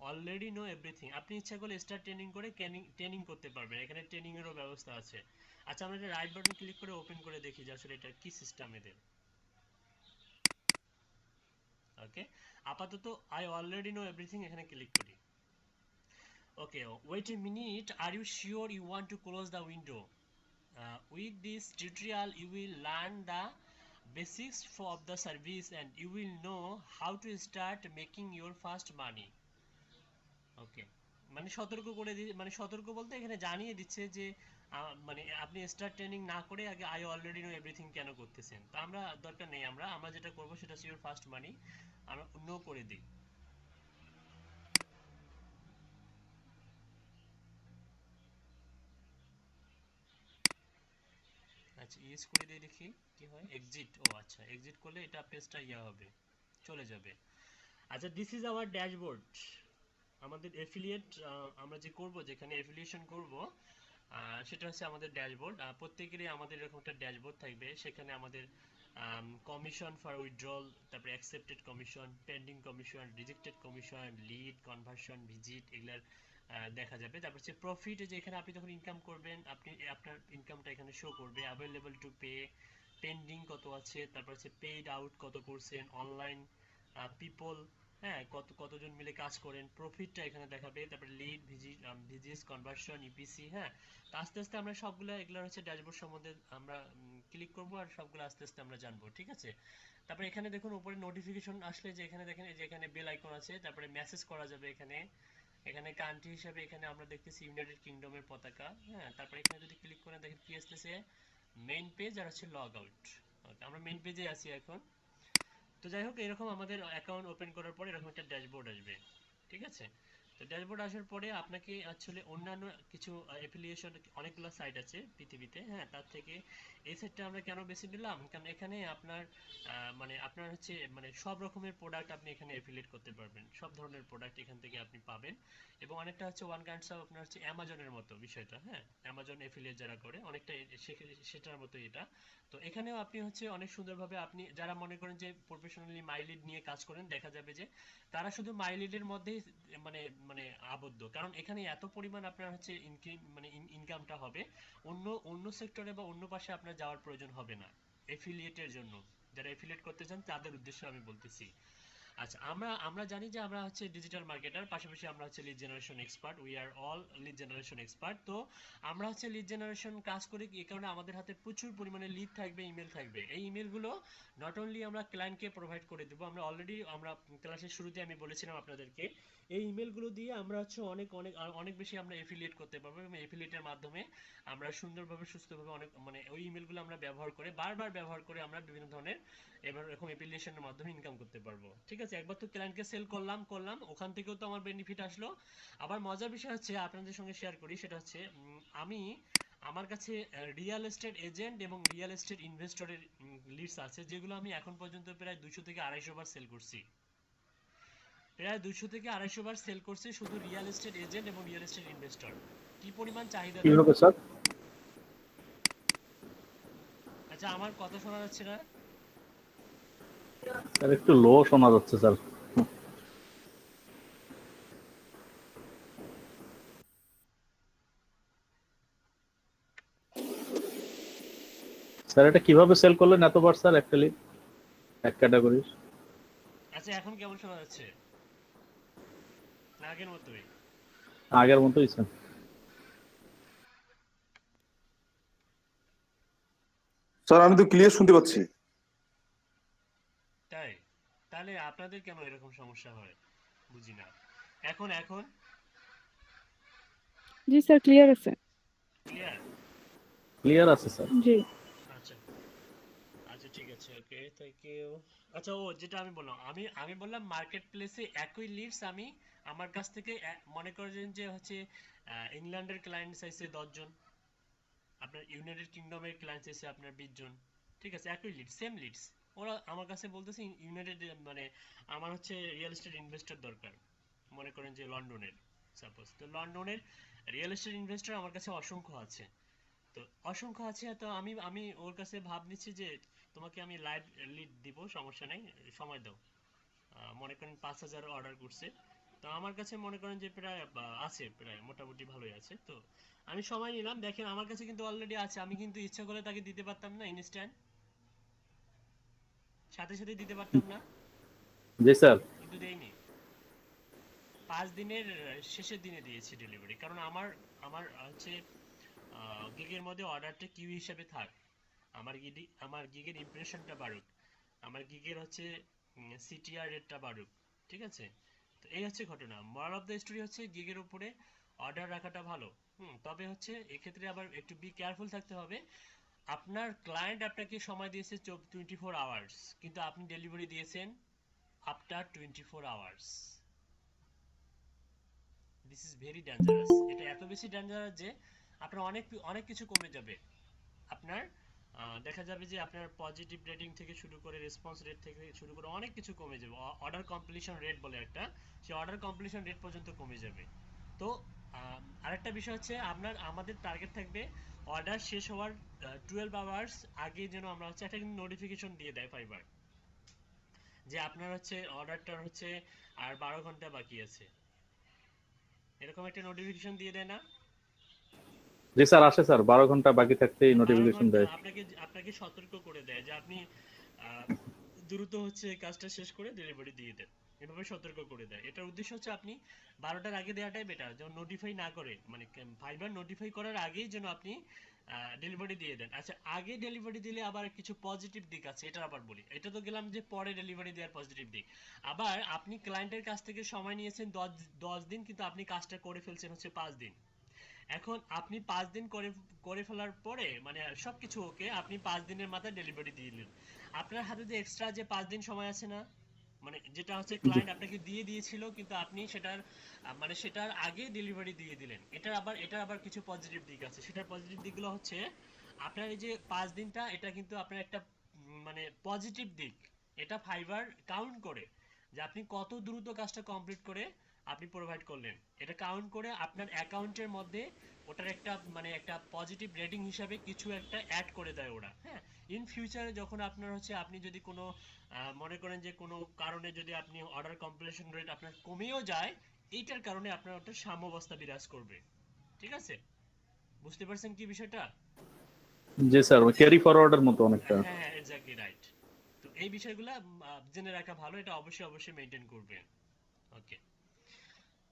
অলরেডি নো এভরিথিং। আপনি ইচ্ছা করলে স্টার্ট ট্রেনিং করে ট্রেনিং করতে পারবেন, এখানে ট্রেনিং এরও ব্যবস্থা আছে। আচ্ছা আমরা এটা রাইট বাটন ক্লিক করে ওপেন করে দেখি যে আসলে এটা কি সিস্টেম এদের। ওকে, আপাতত আই অলরেডি নো এভরিথিং এখানে ক্লিক করি। Okay, wait a minute, are you sure you want to close the window? With this tutorial you will learn the basics of the service and you will know how to start making your first money. ওকে, মানে সতর্ক করে মানে সতর্ক বলতে এখানে জানিয়ে দিচ্ছে যে মানে আপনি স্টার্ট ট্রেনিং না করে আগে আই অলরেডি নো এভরিথিং কেন করতেছেন। তো আমরা দরকার নেই, আমরা যেটা করব সেটা হচ্ছে ইওর ফার্স্ট মানি, আমরা নো করে দিই। আচ্ছা ইউজ করে দিয়ে দেখি কি হয়, এক্সিট। ও আচ্ছা, এক্সিট করলে এটা পেজটা হবে, চলে যাবে। আচ্ছা দিস ইজ আওয়ার ড্যাশবোর্ড, আমাদের এফিলিয়েট আমরা যে করব, যেখানে এফিলিয়েশন করব সেটা হচ্ছে আমাদের ড্যাশবোর্ড। প্রত্যেকেরই আমাদের এরকম একটা ড্যাশবোর্ড থাকবে, সেখানে আমাদের কমিশন ফর উইথড্রল, তারপরে accepted commission, pending commission, rejected commission, lead, conversion, visit, এগুলার দেখা যাবে। তারপর হচ্ছে প্রফিট, যে এখানে আপনি যখন ইনকাম করবেন আপনি আপনার ইনকামটা এখানে শো করবে। অ্যাভেলেবল টু পে, পেন্ডিং কত আছে, তারপর হচ্ছে পেইড আউট কত করছেন, অনলাইন পিপল, হ্যাঁ কতজন মিলে কাজ করেন, প্রফিটটা এখানে দেখাবে। তারপরে লিড, ভিজিস, কনভার্সন, ইপিসি। হ্যাঁ, তো আস্তে আস্তে আমরা সবগুলো এগুলোর হচ্ছে ড্যাশবোর্ড সম্বন্ধে আমরা ক্লিক করব আর সবগুলো আস্তে আস্তে আমরা জানবো, ঠিক আছে। তারপরে এখানে দেখুন উপরে নোটিফিকেশন আসলে যে এখানে দেখেন যে এখানে বেল আইকন আছে, তারপরে মেসেজ করা যাবে এখানে। এখানে কান্ট্রি হিসাবে এখানে আমরা দেখতেছি ইউনাইটেড কিংডমের পতাকা। হ্যাঁ, তারপরে এখানে যদি ক্লিক করে দেখেন কি আসতেছে, মেইন পেজ আর হচ্ছে লগ আউট। ওকে, আমরা মেইন পেজে আছি এখন। তো যাই হোক, এরকম আমাদের অ্যাকাউন্ট ওপেন করার পর এরকম একটা ড্যাশবোর্ড আসবে, ঠিক আছে। তো তো ড্যাশবোর্ড আসার পরে আপনাকে আসলে অন্যান্য কিছু অ্যাফিলিয়েশন অনেকগুলো সাইট আছে পৃথিবীতে, হ্যাঁ, তার থেকে এই সাইটটা আমরা কেন বেছে নিলাম, কারণ এখানে আপনার মানে আপনার হচ্ছে মানে সব রকমের প্রোডাক্ট আপনি এখানে অ্যাফিলিয়েট করতে পারবেন, সব ধরনের প্রোডাক্ট এখান থেকে আপনি পাবেন। এবং অনেকটা হচ্ছে ওয়ান কাইন্ডস অফ আপনার হচ্ছে অ্যামাজনের মতো বিষয়টা, হ্যাঁ, অ্যামাজন অ্যাফিলিয়েট যারা করে অনেকটা সেটার মতো এটা। তো এখানেও আপনি হচ্ছে অনেক সুন্দরভাবে আপনি যারা মনে করেন যে প্রফেশনালি মাইলিড নিয়ে কাজ করেন, দেখা যাবে যে তারা শুধু মাইলিডের মধ্যেই মানে মানে আবদ্ধ, কারণ এখানে এত পরিমাণ আপনার হচ্ছে ইনকামটা হবে, অন্য অন্য সেক্টরে বা অন্য পাশে আপনার যাওয়ার প্রয়োজন হবে না এফিলিয়েটের জন্য। যারা এফিলিয়েট করতে চান তাদের উদ্দেশ্যে আমি বলতেছি। আচ্ছা, আমরা আমরা জানি যে আমরা হচ্ছে ডিজিটাল মার্কেটার, পাশাপাশি আমরা হচ্ছে lead generation expert, we are all lead generation expert. তো আমরা হচ্ছে লিড জেনারেশন কাজ করি, এই কারণে আমাদের হাতে প্রচুর পরিমাণে লিড থাকবে, ইমেল থাকবে। এই ইমেলগুলো নট অনলি আমরা ক্লায়েন্টকে প্রোভাইড করে দেবো, আমরা অলরেডি আমরা ক্লাসের শুরুতে আমি বলেছিলাম আপনাদেরকে, এই ইমেলগুলো দিয়ে আমরা হচ্ছে অনেক অনেক অনেক বেশি আমরা এফিলিয়েট করতে পারবো, এবং এফিলিয়েটের মাধ্যমে আমরা সুন্দরভাবে সুস্থভাবে অনেক মানে ওই ইমেলগুলো আমরা ব্যবহার করে বারবার ব্যবহার করে আমরা বিভিন্ন ধরনের এবার এরকম এফিলিয়েশনের মাধ্যমে ইনকাম করতে পারবো। ঠিক আছে, একবার তো ক্লায়েন্টকে সেল করলাম করলাম ওখান থেকেও তো আমার বেনিফিট আসলো। আবার মজার বিষয় হচ্ছে আপনাদের সঙ্গে শেয়ার করি, সেটা হচ্ছে আমি আমার কাছে রিয়েল এস্টেট এজেন্ট এবং রিয়েল এস্টেট ইনভেস্টরের লিডস আছে, যেগুলো আমি এখন পর্যন্ত প্রায় 200 থেকে 250 বার সেল করছি, প্রায় 200 থেকে 250 বার সেল করছি শুধু রিয়েল এস্টেট এজেন্ট এবং রিয়েল এস্টেট ইনভেস্টর। কি পরিমাণ চাহিদা! কিভাবে স্যার? আচ্ছা, আমার কথা শোনা যাচ্ছে না? স্যার একটু লো শোনা যাচ্ছে স্যার। স্যার এটা কিভাবে সেল করলেন এতবার স্যার একটা লিড এক ক্যাটাগরির? আচ্ছা, এখন কেমন শোনা যাচ্ছে? না আগের মতোই? আগের মতোই স্যার। স্যার আমি তো ক্লিয়ার শুনতে পাচ্ছি। তাই? তাহলে আপনাদের কেন এরকম সমস্যা হয় বুঝি না। এখন এখন জি স্যার, ক্লিয়ার আছে। ক্লিয়ার? ক্লিয়ার আছে স্যার। জি। আচ্ছা আচ্ছা, ঠিক আছে, ওকে, থ্যাংক ইউ। আচ্ছা, ও যেটা আমি বললাম, আমি আমি বললাম মার্কেট প্লেসে একই লিডস আমি আমার কাছ থেকে মনে করেন যে হচ্ছে ইংল্যান্ডের ক্লায়েন্ট চাইছে 10 জন, আপনার ইউনাইটেড কিংডমের ক্লায়েন্ট চাইছে আপনার 20 জন, ঠিক আছে, একই লিড, সেম লিডস। ওরা আমার কাছে বলতেছে ইউনাইটেড মানে আমার হচ্ছে রিয়েল এস্টেট ইনভেস্টর দরকার, মনে করেন যে লন্ডনের, সাপোজ, তো লন্ডনের রিয়েল এস্টেট ইনভেস্টর আমার কাছে অসংখ্য আছে। তো অসংখ্য আছে, তো আমি আমি ওর কাছে ভাব নিচ্ছি যে তোমাকে আমি লাইভ লিড দিব, সমস্যা নাই, সময় দাও। মনে করেন 5000 অর্ডার করছে, তো আমার কাছে মনে করেন যে প্রায় আছে, প্রায় মোটামুটি ভালোই আছে। তো আমি সময় নিলাম, দেখেন আমার কাছে কিন্তু অলরেডি আছে, আমি কিন্তু ইচ্ছা করে তাকে দিতে পারতাম না ইনস্ট্যান্ট, সাথে সাথে দিতে পারতাম না, জি স্যার। কিন্তু দেইনি, 5 দিনের শেষের দিনে দিয়েছি ডেলিভারি, কারণ আমার আমার হচ্ছে গিগের মধ্যে অর্ডারটা কিউ হিসেবে থাক, আমার গিগের ইমপ্রেশনটা বাড়ুক, আমার গিগের হচ্ছে সিটিআর রেটটা বাড়ুক, ঠিক আছে। তো এই হচ্ছে ঘটনা, মোরাল অফ দ্য স্টোরি হচ্ছে গিগের উপরে অর্ডার রাখাটা ভালো, তবে হচ্ছে এক্ষেত্রে আবার একটু বি কেয়ারফুল থাকতে হবে। আপনার ক্লায়েন্ট আপনাকে সময় দিয়েছে 24 আওয়ার্স, কিন্তু আপনি ডেলিভারি দিয়েছেন after 24 hours. This is very dangerous, এটা এত বেশি ডেঞ্জারাস যে আপনার অনেক অনেক কিছু কমে যাবে। আপনার দেখা যাবে যে আপনার পজিটিভ রেটিং থেকে শুরু করে রেসপন্স রেট থেকে শুরু করে অনেক কিছু কমে যাবে, অর্ডার কমপ্লিশন রেট বলে একটা, সেই অর্ডার কমপ্লিশন রেট পর্যন্ত কমে যাবে। তো আরেকটা বিষয় হচ্ছে আমাদের টার্গেট থাকবে অর্ডার শেষ হওয়ার 12 আওয়ার্স আগে যেন আমরা হচ্ছে একটা কিন্তু নোটিফিকেশন দিয়ে দেয় ফাইবার, যে আপনার হচ্ছে অর্ডারটার হচ্ছে আর 12 ঘন্টা বাকি আছে, এরকম একটা নোটিফিকেশন দিয়ে দেয় না? জি স্যার আসে স্যার, 12 ঘন্টা বাকি থাকতেই নোটিফিকেশন দেয়। আপনাকে আপনাকে সতর্ক করে দেয় যে আপনি দ্রুত হচ্ছে কাজটা শেষ করে ডেলিভারি দিয়ে দেন, এভাবে সতর্ক করে দেয়। এটার উদ্দেশ্য হচ্ছে আপনি 12টার আগে দেওয়াটাই বেটার, যেন নোটিফাই না করে, মানে ফাইবার নোটিফাই করার আগেই যেন আপনি ডেলিভারি দিয়ে দেন। আচ্ছা, আগে ডেলিভারি দিলে আবার কিছু পজিটিভ দিক আছে, এটা আবার বলি। এটা তো গেলাম যে পরে ডেলিভারি দেওয়ার পজিটিভ দিক। আবার আপনি ক্লায়েন্টের কাছ থেকে সময় নিয়েছেন 10 দিন, কিন্তু আপনি কাজটা করে ফেলছেন হচ্ছে 5 দিন। এখন আপনি 5 দিন করে ফেলার পরে মানে সবকিছু ওকে, আপনি 5 দিনের মাথায় ডেলিভারি দিয়ে দিলেন, আপনার হাতে যে এক্সট্রা যে 5 দিন সময় আছে না, মানে যেটা হচ্ছে ক্লায়েন্ট আপনাকে দিয়ে দিয়েছিল কিন্তু আপনি সেটার মানে সেটার আগে ডেলিভারি দিয়ে দিলেন। এটার আবার কিছু পজিটিভ দিক আছে। সেটার পজিটিভ দিকগুলো হচ্ছে আপনার এই যে 5 দিনটা এটা কিন্তু আপনার একটা মানে পজিটিভ দিক। এটা ফাইবার কাউন্ট করে যে আপনি কত দ্রুত কাজটা কমপ্লিট করে আপনি প্রোভাইড করলেন। এটা কাউন্ট করে আপনার অ্যাকাউন্টের মধ্যে ওটার একটা মানে একটা পজিটিভ রেটিং হিসাবে কিছু একটা অ্যাড করে দেয় ওরা। হ্যাঁ, ইন ফিউচারে যখন আপনার হচ্ছে আপনি যদি কোনো মনে করেন যে কোনো কারণে যদি আপনি অর্ডার কমপ্লিশন রেট আপনার কমেও যায়, এইটার কারণে আপনার একটা সাম্যাবস্থা বিরাজ করবে। ঠিক আছে, বুঝতে পারছেন কি বিষয়টা? জি স্যার, ক্যারি ফরওয়ার্ডের মতো অনেকটা। হ্যাঁ, এক্স্যাক্টলি রাইট। তো এই বিষয়গুলো জেনে রাখা ভালো, এটা অবশ্যই মেনটেন করবেন। ওকে,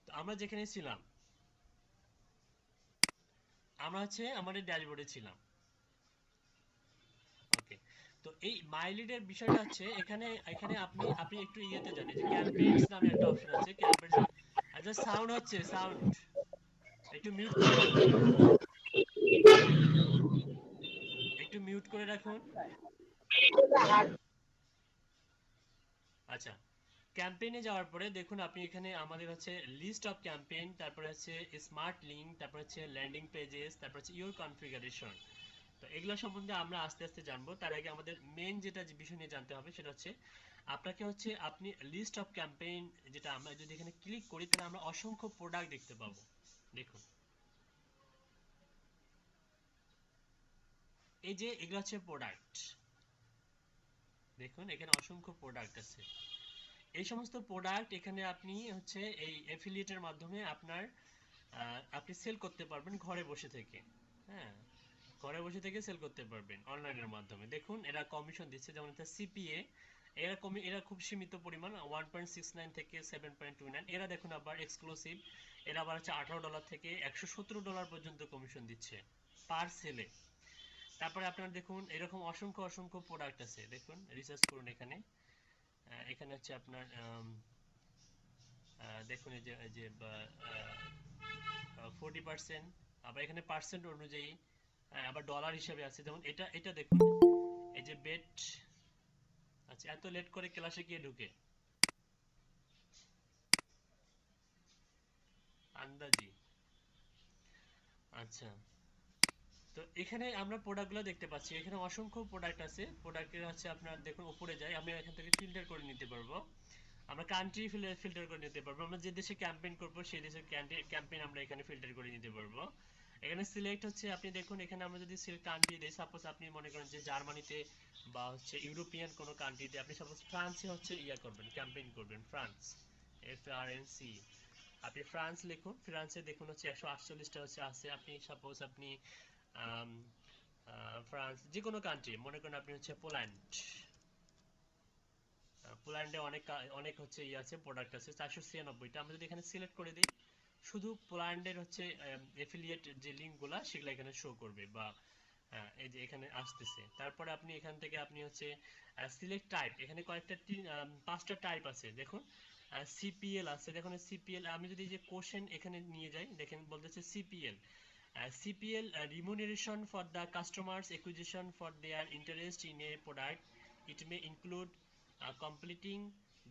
তো আমরা যেখানে ছিলাম, আমরা হচ্ছে আমাদের ড্যাশবোর্ডে ছিলাম। ওকে, তো এই মাইলিডের বিষয়টা হচ্ছে এখানে এখানে আপনি আপনি একটু ইয়েতে জানেন যে ক্যাম্পেইনস নামে একটা অপশন আছে। ক্যাম্পেইনস আচ্ছা, সাউন্ড হচ্ছে, সাউন্ড একটু মিউট করে রাখুন, একটু মিউট করে রাখুন। আচ্ছা, ক্যাম্পেইনে যাওয়ার পরে দেখুন আপনি এখানে আমাদের হচ্ছে লিস্ট অফ ক্যাম্পেইন, তারপরে হচ্ছে স্মার্ট লিংক, তারপরে হচ্ছে ল্যান্ডিং পেজেস, তারপরে হচ্ছে ইওর কনফিগারেশন। তো এগুলো সম্বন্ধে আমরা আস্তে আস্তে জানবো। তার আগে আমাদের মেন যেটা বিষয় নিয়ে জানতে হবে সেটা হচ্ছে আপনাকে হচ্ছে আপনি লিস্ট অফ ক্যাম্পেইন, যেটা আমরা যদি এখানে ক্লিক করি তাহলে আমরা অসংখ্য প্রোডাক্ট দেখতে পাবো। দেখুন এই যে এগুলো হচ্ছে প্রোডাক্ট, দেখুন এখানে অসংখ্য প্রোডাক্ট আছে। এই সমস্ত প্রোডাক্ট এখানে আপনি হচ্ছে এই অ্যাফিলিয়েটের মাধ্যমে আপনার আপনি সেল করতে পারবেন ঘরে বসে থেকে। হ্যাঁ, ঘরে বসে থেকে সেল করতে পারবেন অনলাইনের মাধ্যমে। দেখুন এরা কমিশন দিচ্ছে, যেমন এটা সিপিএ, এরা খুব সীমিত পরিমাণ 1.69 থেকে 7.29। এরা দেখুন আবার এক্সক্লুসিভ, এরা আবার হচ্ছে $18 থেকে $117 পর্যন্ত কমিশন দিচ্ছে পার সেলে। তারপরে আপনার দেখুন এরকম অসংখ্য প্রোডাক্ট আছে, দেখুন রিসার্চ করুন এখানে। এখানে হচ্ছে আপনার দেখুন এই যে 40%, আবার এখানে পার্সেন্ট অনুযায়ী আবার ডলার হিসেবে আছে। যেমন এটা দেখুন এই যে বেট। আচ্ছা, এত লেট করে ক্লাসে কে ঢুকে আন্দাজি। আচ্ছা, তো এখানে আমরা প্রোডাক্টগুলো দেখতে পাচ্ছি, এখানে অসংখ্য প্রোডাক্ট আছে। প্রোডাক্টের হচ্ছে আপনার দেখুন উপরে যাই, আমি এখান থেকে ফিল্টার করে নিতে পারবো। আমরা কান্ট্রি ফিল্টার করে নিতে পারবো, আমরা যে দেশে ক্যাম্পেইন করব সেই দেশের ক্যাম্পেইন আমরা এখানে ফিল্টার করে নিতে পারবো। এখানে সিলেক্ট হচ্ছে, আপনি দেখুন এখানে আমরা যদি সিলেক্ট কান্ট্রি দেই, সাপোজ আপনি মনে করেন যে জার্মানিতে বা হচ্ছে ইউরোপিয়ান কোনো কান্ট্রিতে, আপনি সাপোজ ফ্রান্সে হচ্ছে করবেন, ক্যাম্পেইন করবেন, ফ্রান্স, FRNC, আপনি ফ্রান্স লিখুন। ফ্রান্সে দেখুন হচ্ছে 148টা হচ্ছে আছে। আপনি সাপোজ আপনি আম, ফ্রান্স যে কোনো কান্ট্রি, মনে করেন আপনি হচ্ছে পোল্যান্ড, পোল্যান্ডে অনেক অনেক হচ্ছে আছে প্রোডাক্ট আছে 496টা। আমরা যদি এখানে সিলেক্ট করে দিই, শুধু পোল্যান্ডের হচ্ছে এফিলিয়েট যে লিংকগুলা সেগুলো এখানে শো করবে বা এই যে এখানে আসতেছে। তারপরে আপনি এখান থেকে আপনি হচ্ছে সিলেক্ট টাইপ, এখানে কয়েকটা 5টা টাইপ আছে। দেখুন সিপিএল আছে, দেখুন সিপিএল। আমি যদি যে কোশ্চেন এখানে নিয়ে যাই, দেখেন বলতেছে CPL, CPL remuneration for the customers acquisition for their interest in a product. It may include completing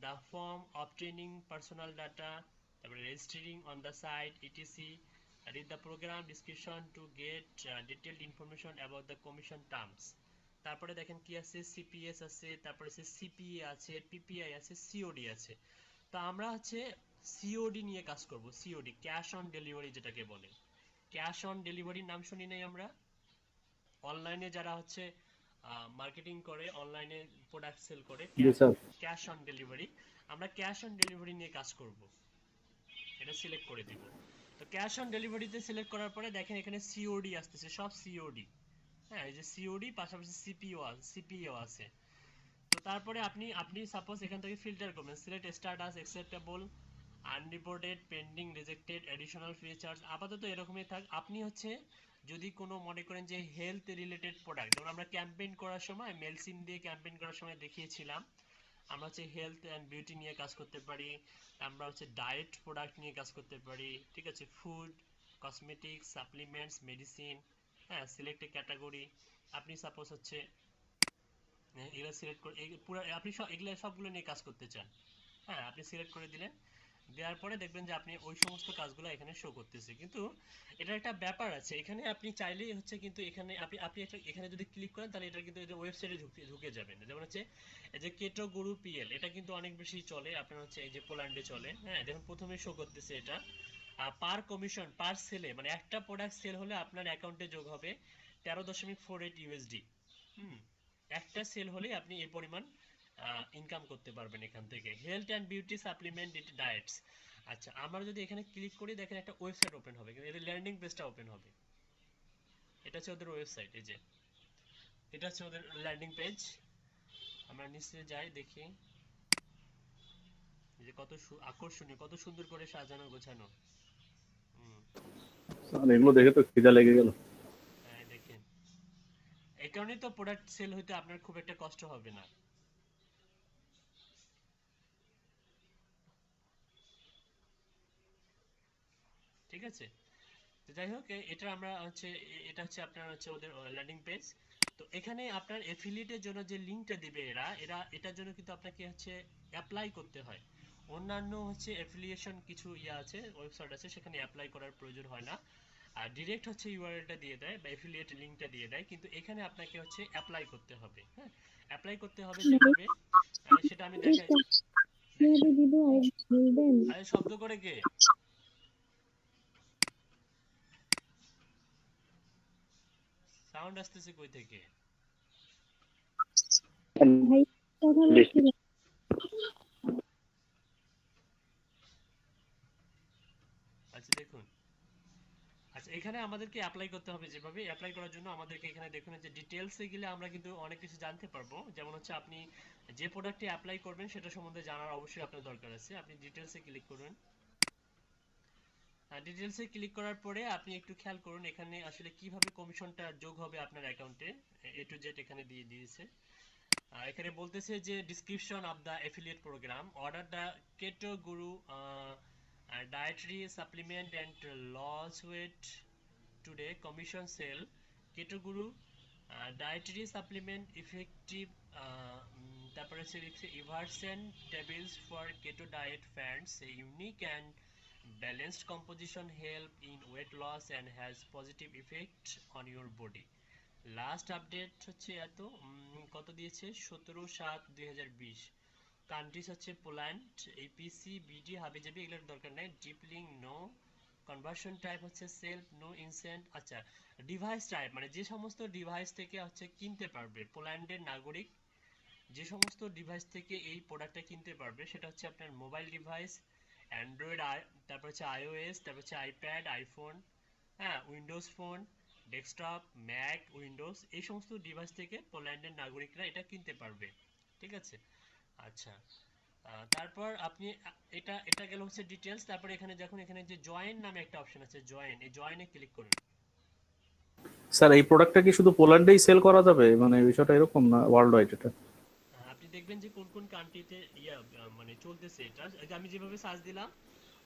the form, obtaining personal data, registering on the site, etc. Read the program description to get detailed information about the commission terms. তারপরে দেখেন কি আছে, সিপিএস আছে, তারপরে আছে সিপিএ আছে, পিপিআই আছে, সিওডি আছে। তো আমরা হচ্ছে সিওডি নিয়ে কাজ করব। সিওডি ক্যাশ অন ডেলিভারি যেটাকে বলে। ক্যাশ অন ডেলিভারির নাম শুনি নাই আমরা? অনলাইনে যারা হচ্ছে মার্কেটিং করে, অনলাইনে প্রোডাক্ট সেল করে, জি স্যার। Cash on delivery. আমরা ক্যাশ অন ডেলিভারি নিয়ে কাজ করব, এটা সিলেক্ট করে দিব। তো ক্যাশ অন ডেলিভারিতে সিলেক্ট করার পরে দেখেন এখানে সিওডি আসতেছে, সব সিওডি। হ্যাঁ, এই যে সিওডি পাশাপাশি সিপিও আছে। তো তারপরে আপনি সাপোজ এখান থেকে ফিল্টার করবেন, select status acceptable, unreported, pending, rejected, additional features. আপাতত এরকমই থাক। আপনি হচ্ছে যদি কোনো মনে করেন যে হেলথ রিলেটেড প্রোডাক্ট, যেমন আমরা ক্যাম্পেইন করার সময় মেলসিন দিয়ে ক্যাম্পেইন করার সময় দেখিয়েছিলাম, আমরা হচ্ছে হেলথ অ্যান্ড বিউটি নিয়ে কাজ করতে পারি, আমরা হচ্ছে ডায়েট প্রোডাক্ট নিয়ে কাজ করতে পারি, ঠিক আছে, ফুড, কসমেটিক্স, সাপ্লিমেন্টস, মেডিসিন। হ্যাঁ, সিলেক্ট এ ক্যাটাগরি। আপনি সাপোজ হচ্ছে এগুলো সিলেক্ট করে পুরো আপনি এগুলো সবগুলো নিয়ে কাজ করতে চান, হ্যাঁ আপনি সিলেক্ট করে দিলেন। দেওয়ার পরে দেখবেন যে আপনি ওই সমস্ত কাজগুলো এখানে শো করতেছে। কিন্তু এটা একটা ব্যাপার আছে, এখানে আপনি চাইলেই হচ্ছে কিন্তু এখানে আপনি আপনি এখানে যদি ক্লিক করেন তাহলে এটা কিন্তু ওয়েবসাইটে ঢুকে যাবেন। যেমন হচ্ছে এই যে কেটো গুরু পিএল, এটা কিন্তু অনেক বেশি চলে আপনার হচ্ছে এই যে পোল্যান্ডে চলে। হ্যাঁ দেখুন প্রথমে শো করতেছে এটা পার কমিশন পার সেলে, মানে একটা প্রোডাক্ট সেল হলে আপনার অ্যাকাউন্টে যোগ হবে 13.48 ইউএসডি। একটা সেল হলে আপনি এই পরিমাণ ইনকাম করতে পারবেন এখান থেকে। Health and beauty supplement diets. আচ্ছা আমরা যদি এখানে ক্লিক করি দেখেন একটা ওয়েবসাইট ওপেন হবে, এর ল্যান্ডিং পেজটা ওপেন হবে। এটা হচ্ছে ওদের ওয়েবসাইট, এই যে এটা হচ্ছে ওদের ল্যান্ডিং পেজ। আমরা নিচে যাই দেখি যে কত আকর্ষণীয়, কত সুন্দর করে সাজানো গোছানো। আর এগুলো দেখে তো খিদা লেগে গেল। হ্যাঁ দেখেন, এই কারণেই তো প্রোডাক্ট সেল হইতে আপনার খুব একটা কষ্ট হবে না। ঠিক আছে, তো যাই হোক এটা আমরা হচ্ছে এটা হচ্ছে আপনার হচ্ছে ওদের ল্যান্ডিং পেজ। তো এখানে আপনার এফিলিয়েটের জন্য যে লিংকটা দিবে এরা এরা এটার জন্য কিন্তু আপনাকে হচ্ছে অ্যাপ্লাই করতে হয়। অন্যান্য হচ্ছে অ্যাফিলিয়েশন কিছু আছে, ওয়েবসাইট আছে, সেখানে অ্যাপ্লাই করার প্রয়োজন হয় না, আর ডিরেক্ট হচ্ছে ইউআরএলটা দিয়ে দেয় বা এফিলিয়েট লিংকটা দিয়ে দেয়। কিন্তু এখানে আপনাকে হচ্ছে অ্যাপ্লাই করতে হবে। হ্যাঁ অ্যাপ্লাই করতে হবে যেভাবে সেটা আমি দেখাই। আরে শব্দ করে কে? সাউন্ড আসতেছে কই থেকে? আচ্ছা দেখুন, আচ্ছা এখানে আমাদেরকে অ্যাপ্লাই করতে হবে যেভাবে। অ্যাপ্লাই করার জন্য আমাদেরকে এখানে দেখুন যে ডিটেইলসে গেলে আমরা কিন্তু অনেক কিছু জানতে পারবো। যেমন হচ্ছে আপনি যে প্রোডাক্টে অ্যাপ্লাই করবেন সেটা সম্বন্ধে জানার অবশ্যই আপনার দরকার আছে। আপনি ডিটেইলসে ক্লিক করুন। ডিটেইলসে ক্লিক করার পরে আপনি একটু খেয়াল করুন এখানে আসলে কিভাবে কমিশনটা যোগ হবে আপনার অ্যাকাউন্টে। এ টু জেড এখানে দিয়ে দিয়েছে। এখানে বলতেছে যে description of the affiliate program, order the Keto Guru dietary supplement and loss weight today, commission sale keto guru dietary supplement effective তারপরে হচ্ছে লিখছে ইভারসেন tablets for keto diet fans unique and balanced composition help in weight loss and has positive effect on your body. Last update হচ্ছে এত কত দিয়েছে 17/7/2020। কান্ট্রিজ হচ্ছে পোল্যান্ড, এপিসি বিডি হাবিজাবি এগুলোর দরকার নাই। Deep link no, conversion type হচ্ছে সেলফ, নো ইনসেন্ট। আচ্ছা ডিভাইস টাইপ মানে যে সমস্ত ডিভাইস থেকে হচ্ছে কিনতে পারবে পোল্যান্ডের নাগরিক, যে সমস্ত ডিভাইস থেকে এই প্রোডাক্টটা কিনতে পারবে সেটা হচ্ছে আপনার মোবাইল ডিভাইস, অ্যান্ড্রয়েড, তারপর হচ্ছে আইওএস, তারপর হচ্ছে আইপ্যাড, আইফোন, হ্যাঁ Windows phone, desktop, Mac, Windows, এই সমস্ত ডিভাইস থেকে পোল্যান্ডের নাগরিকরা এটা কিনতে পারবে। ঠিক আছে, আচ্ছা তারপর আপনি এটা এটা গেল হচ্ছে ডিটেইলস। তারপর এখানে যখন এখানে যে জয়েন নামে একটা অপশন আছে, জয়েন, এই জয়েনে ক্লিক করুন। স্যার এই প্রোডাক্টটা কি শুধু পোল্যান্ডেই সেল করা যাবে, মানে বিষয়টা এরকম না ওয়ার্ল্ড ওয়াইড এটা? আপনি দেখবেন যে কোন কোন কান্ট্রিতে মানে চলতেছে এটা। এই যে আমি যেভাবে সার্চ দিলাম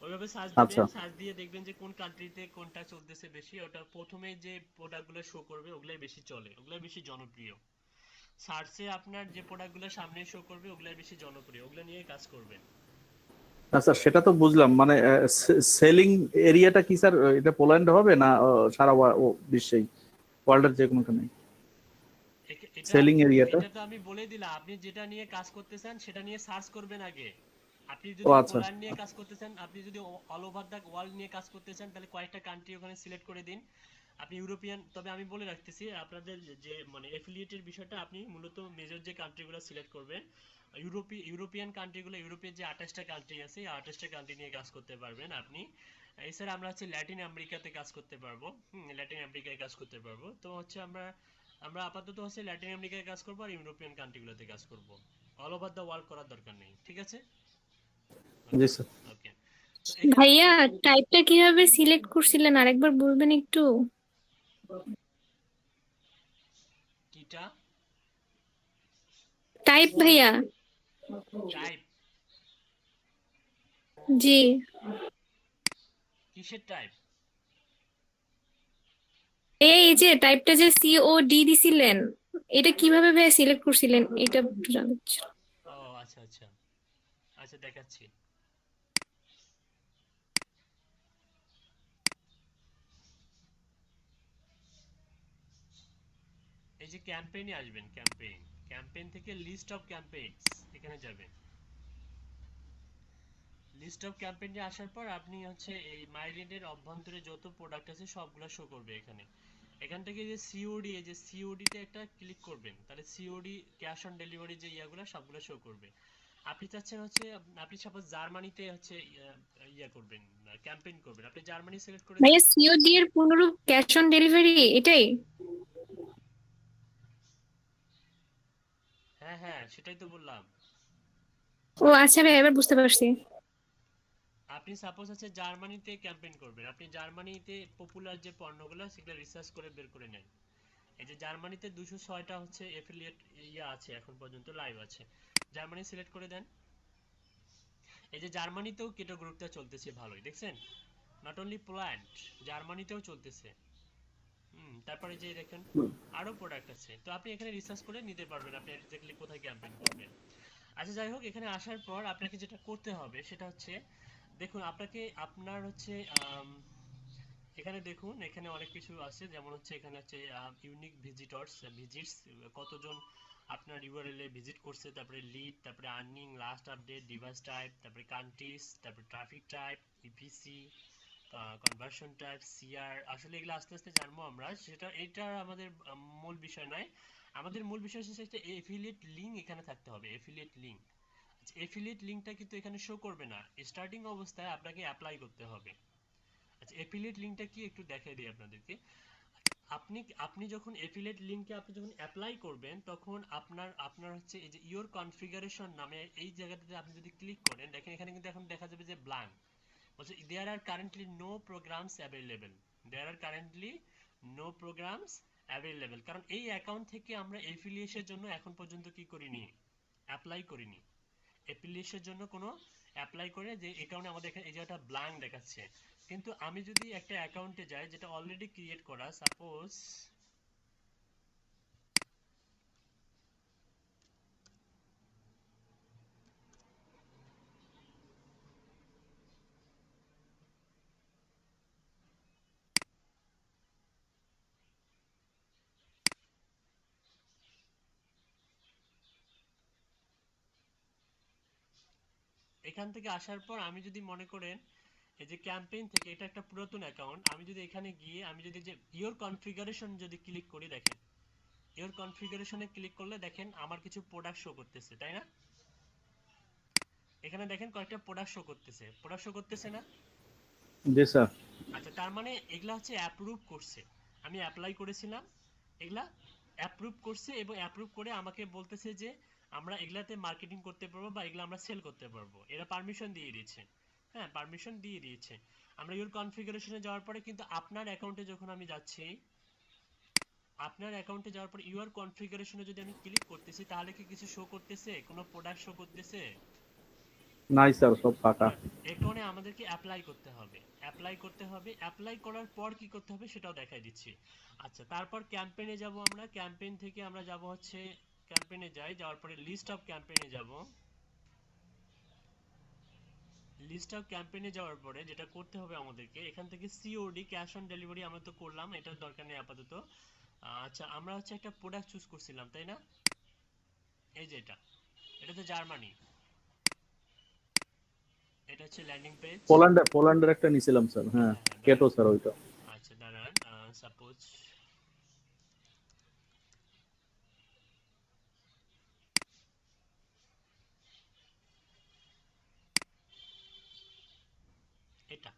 ওইভাবে সার্চ আচ্ছা দিবেন, সার্চ দিয়ে দেখবেন যে কোন কান্ট্রিতে কোনটা চলতেছে বেশি। ওটা প্রথমে যে প্রোডাক্টগুলো শো করবে ওগুলাই বেশি চলে, ওগুলাই বেশি জনপ্রিয়। সার্চে আপনার যে প্রোডাক্টগুলো সামনে শো করবে ওগুলাই বেশি জনপ্রিয়, ওগুলো নিয়ে কাজ করবেন। আচ্ছা সেটা তো বুঝলাম, মানে সেলিং এরিয়াটা কি স্যার এটা পোল্যান্ডে হবে না সারা বিশ্বেই, ওয়ার্ল্ডের যে কোনোখানে সেলিং এরিয়াটা? এটা তো আমি বলে দিলাম, আপনি যেটা নিয়ে কাজ করতে চান সেটা নিয়ে সার্চ করবেন আগে। আপনি যদি ও আচ্ছা পোল্যান্ড নিয়ে কাজ করতে চান, আপনি যদি অল ওভার দ্য ওয়ার্ল্ড নিয়ে কাজ করতে চান তাহলে কয়েকটা কান্ট্রি ওখানে সিলেক্ট করে দিন। আপনি ইউরোপিয়ান, তবে আমি বলে রাখতেছি আপনাদের যে মানে এফিলিয়েটের বিষয়টা আপনি মূলত মেজর যে কান্ট্রিগুলো সিলেক্ট করবেন ইউরোপিয়ান কান্ট্রিগুলো, ইউরোপের যে 28টা কান্ট্রি আছে এই 28টা কান্ট্রি নিয়ে কাজ করতে পারবেন আপনি। এছাড়া আমরা হচ্ছে ল্যাটিন আমেরিকাতে কাজ করতে পারবো, ল্যাটিন আমেরিকায় কাজ করতে পারবো। তো হচ্ছে আমরা আমরা আপাতত হচ্ছে ল্যাটিন আমেরিকায় কাজ করবো আর ইউরোপিয়ান কান্ট্রিগুলোতে কাজ করবো। অল ওভার দ্য ওয়ার্ল্ড করার দরকার নেই, ঠিক আছে? জি স্যার। ওকে ভাইয়া টাইপটা কিভাবে সিলেক্ট করছিলেন আরেকবার বলবেন একটু? কিটা টাইপ ভাইয়া। টাইপ? জি কিসের টাইপ? এই যে টাইপটা যে COD দিছিলেন এটা কিভাবে ভাইয়া সিলেক্ট করছিলেন এটা একটু জানতে চাচ্ছি। ও আচ্ছা আচ্ছা, আচ্ছা দেখাচ্ছি। এই যে ক্যাম্পেইনে আসবেন, ক্যাম্পেইন থেকে লিস্ট অফ ক্যাম্পেইনস এখানে যাবেন। লিস্ট অফ ক্যাম্পেইনে আসার পর আপনি হচ্ছে এই মাইলিনের অভ্যন্তরে যত প্রোডাক্ট আছে সবগুলো শো করবে এখানে। এখান থেকে যে সিওডি, এই যে সিওডি তে একটা ক্লিক করবেন, তাহলে সিওডি ক্যাশ অন ডেলিভারি যে ইয়াগুলো সবগুলো শো করবে। আপনি চাচ্ছেন হচ্ছে আপনি সাপোজ জার্মানিতে হচ্ছে ইয়া করবেন, ক্যাম্পেইন করবেন, আপনি জার্মানি সিলেক্ট করে দেন। ভাইয়া সিওডি এর পুনরূপ ক্যাশ অন ডেলিভারি এটাই? হ্যাঁ হ্যাঁ, সেটাই তো বললাম। ও আচ্ছা ভাই, এবার বুঝতে পারছি। আপনি সাপোজ হচ্ছে জার্মানিতে ক্যাম্পেইন করবেন, আপনি জার্মানিতে পপুলার যে পণ্যগুলো সেগুলো রিসার্চ করে বের করে নেন। এই যে জার্মানিতে 206টা হচ্ছে এফিলিয়েট ইয়া আছে, এখন পর্যন্ত লাইভ আছে। জার্মানি সিলেক্ট করে দেন। এই যে জার্মানিতেও কেটো গ্রুপটা চলতেছে ভালোই, দেখছেন? নট অনলি পোল্যান্ড, জার্মানিতেও চলতেছে। তারপরে যে দেখেন আরো প্রোডাক্ট আছে, তো আপনি এখানে রিসার্চ করে নিতে পারবেন আপনি এক্স্যাক্টলি কোথায় ক্যাম্পেইন করবেন। আচ্ছা যাই হোক, এখানে আসার পর আপনাকে যেটা করতে হবে সেটা হচ্ছে, দেখুন আপনাকে আপনার হচ্ছে এখানে দেখুন, এখানে অনেক কিছু আছে, যেমন হচ্ছে এখানে হচ্ছে ইউনিক ভিজিটস কতজন আপনার ইউআরএল এ ভিজিট করছে, তারপরে লিড, তারপরে earning, last update, device type, তারপরে কান্ট্রিজ, তারপরে traffic type, EPC, conversion type, CR. আসলে এগুলো আস্তে আস্তে জানবো আমরা, সেটা এটা আমাদের মূল বিষয় নয়। আমাদের মূল বিষয় হচ্ছে একটা এফিলিয়েট লিংক এখানে থাকতে হবে, এফিলিয়েট লিংক। এফিলিয়েট লিংকটা কিন্তু এখানে শো করবে না, স্টার্টিং অবস্থায় আপনাকে অ্যাপ্লাই করতে হবে। আচ্ছা এফিলিয়েট লিংকটা কি একটু দেখাই দিই আপনাদেরকে। আপনি আপনি যখন এফিলিয়েট লিংকে আপনি যখন অ্যাপ্লাই করবেন, তখন আপনার আপনার হচ্ছে এই যে ইওর কনফিগারেশন নামে এই জায়গাটাতে আপনি যদি ক্লিক করেন, দেখেন এখানে কিন্তু এখন দেখা যাবে যে ব্ল্যাঙ্ক বলছে দেয়ার আর কারেন্টলি নো প্রোগ্রামস অ্যাভেলেবল। দেয়ার আর কারেন্টলি নো প্রোগ্রামস অ্যাভেলেবল, কারণ এই অ্যাকাউন্ট থেকে আমরা এফিলিয়েশনের জন্য এখন পর্যন্ত কি করিনি, অ্যাপ্লাই করিনি। এফিলিয়েশনের জন্য কোনো অ্যাপ্লাই করে যে এই কারণে আমাদের এখানে এই জায়গাটা ব্ল্যাঙ্ক দেখাচ্ছে। কিন্তু আমি যদি একটা অ্যাকাউন্টে যাই যেটা অলরেডি ক্রিয়েট করা, সাপোজ এখান থেকে আসার পর আমি যদি মনে করেন এই যে ক্যাম্পেইন থেকে, এটা একটা পুরাতন অ্যাকাউন্ট, আমি যদি এখানে গিয়ে আমি যদি যে ইওর কনফিগারেশন যদি ক্লিক করি, দেখেন ইওর কনফিগারেশনে ক্লিক করলে দেখেন আমার কিছু প্রোডাক্ট শো করতেছে, তাই না? এখানে দেখেন কয়েকটা প্রোডাক্ট শো করতেছে না? জি স্যার। আচ্ছা তার মানে এগুলা হচ্ছে অ্যাপ্রুভ করছে, আমি অ্যাপ্লাই করেছিলাম, এগুলা অ্যাপ্রুভ করছে এবং অ্যাপ্রুভ করে আমাকে বলতেছে যে আমরা এগুলাতে মার্কেটিং করতে পারবো বা এগুলা আমরা সেল করতে পারবো, এরা পারমিশন দিয়ে দিয়েছে। হ্যাঁ পারমিশন দিয়ে দিয়েছে। আমরা ইউর কনফিগারেশনে যাওয়ার পরে কিন্তু আপনার অ্যাকাউন্টে যখন আমি যাচ্ছি, আপনার অ্যাকাউন্টে যাওয়ার পর ইউর কনফিগারেশনে যদি আমি ক্লিক করতেছি, তাহলে কি কিছু শো করতেছে, কোনো প্রোডাক্ট শো করতেছে? নাই স্যার, সব ফাঁকা। এই কারণে আমাদেরকে অ্যাপ্লাই করতে হবে, অ্যাপ্লাই করার পর কি করতে হবে সেটাও দেখাই দিচ্ছি। আচ্ছা তারপর ক্যাম্পেইনে যাব, আমরা ক্যাম্পেইন থেকে আমরা যাব হচ্ছে ক্যাম্পেইনে যাওয়ার পরে লিস্ট অফ ক্যাম্পেইনে যাব। লিস্ট অফ ক্যাম্পেইনে যাওয়ার পরে যেটা করতে হবে আমাদেরকে, এখান থেকে সিওডি ক্যাশ অন ডেলিভারি আমরা তো করলাম, এটার দরকার নেই আপাতত। আচ্ছা আমরা হচ্ছে একটা প্রোডাক্ট চুজ করছিলাম, তাই না? এই যে এটা তো জার্মানি, এটা হচ্ছে ল্যান্ডিং পেজ। পোল্যান্ডের একটা নিছিলাম স্যার, হ্যাঁ কেটো স্যার ওইটা। আচ্ছা দাঁড়ান, সাপোজ এটা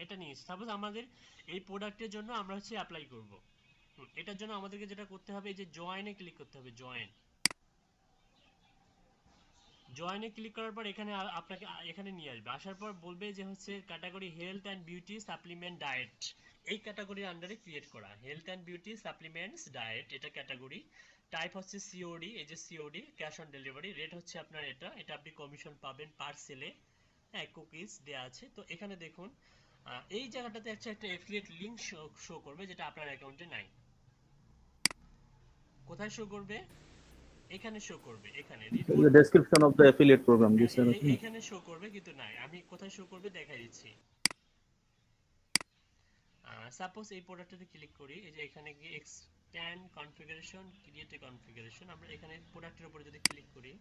এটা নিয়ে সাপোজ আমাদের এই প্রোডাক্টের জন্য আমরা হচ্ছে অ্যাপ্লাই করব। এটার জন্য আমাদেরকে যেটা করতে হবে, এই যে জয়েনে ক্লিক করতে হবে, জয়েনে ক্লিক করার পর এখানে আপনাকে এখানে নিয়ে আসবে, আসার পর বলবে যে হচ্ছে category health and beauty supplement diet, এই ক্যাটাগরির আন্ডারে ক্রিয়েট করা, health and beauty supplements diet, এটা ক্যাটাগরি। টাইপ হচ্ছে সিওডি, এই যে COD cash on delivery, rate হচ্ছে আপনার এটা আপনি কমিশন পাবেন পার সেলে, হ্যাঁ কুকিজ দেয়া আছে। তো এখানে দেখুন এই জায়গাটাতে একটা এফিলিয়েট লিংক শো করবে যেটা আপনার অ্যাকাউন্টে নাই। কোথায় শো করবে? এখানে শো করবে, এখানে The description of the affiliate program, G sir. এখানে শো করবে, কিন্তু না, আমি কোথায় শো করবে দেখাই দিচ্ছি। সাপোজ এই প্রোডাক্টটাতে ক্লিক করি, এই যে এখানে গিয়ে expand configuration, create a configuration, আমরা এখানে প্রোডাক্টের উপরে যদি ক্লিক করি,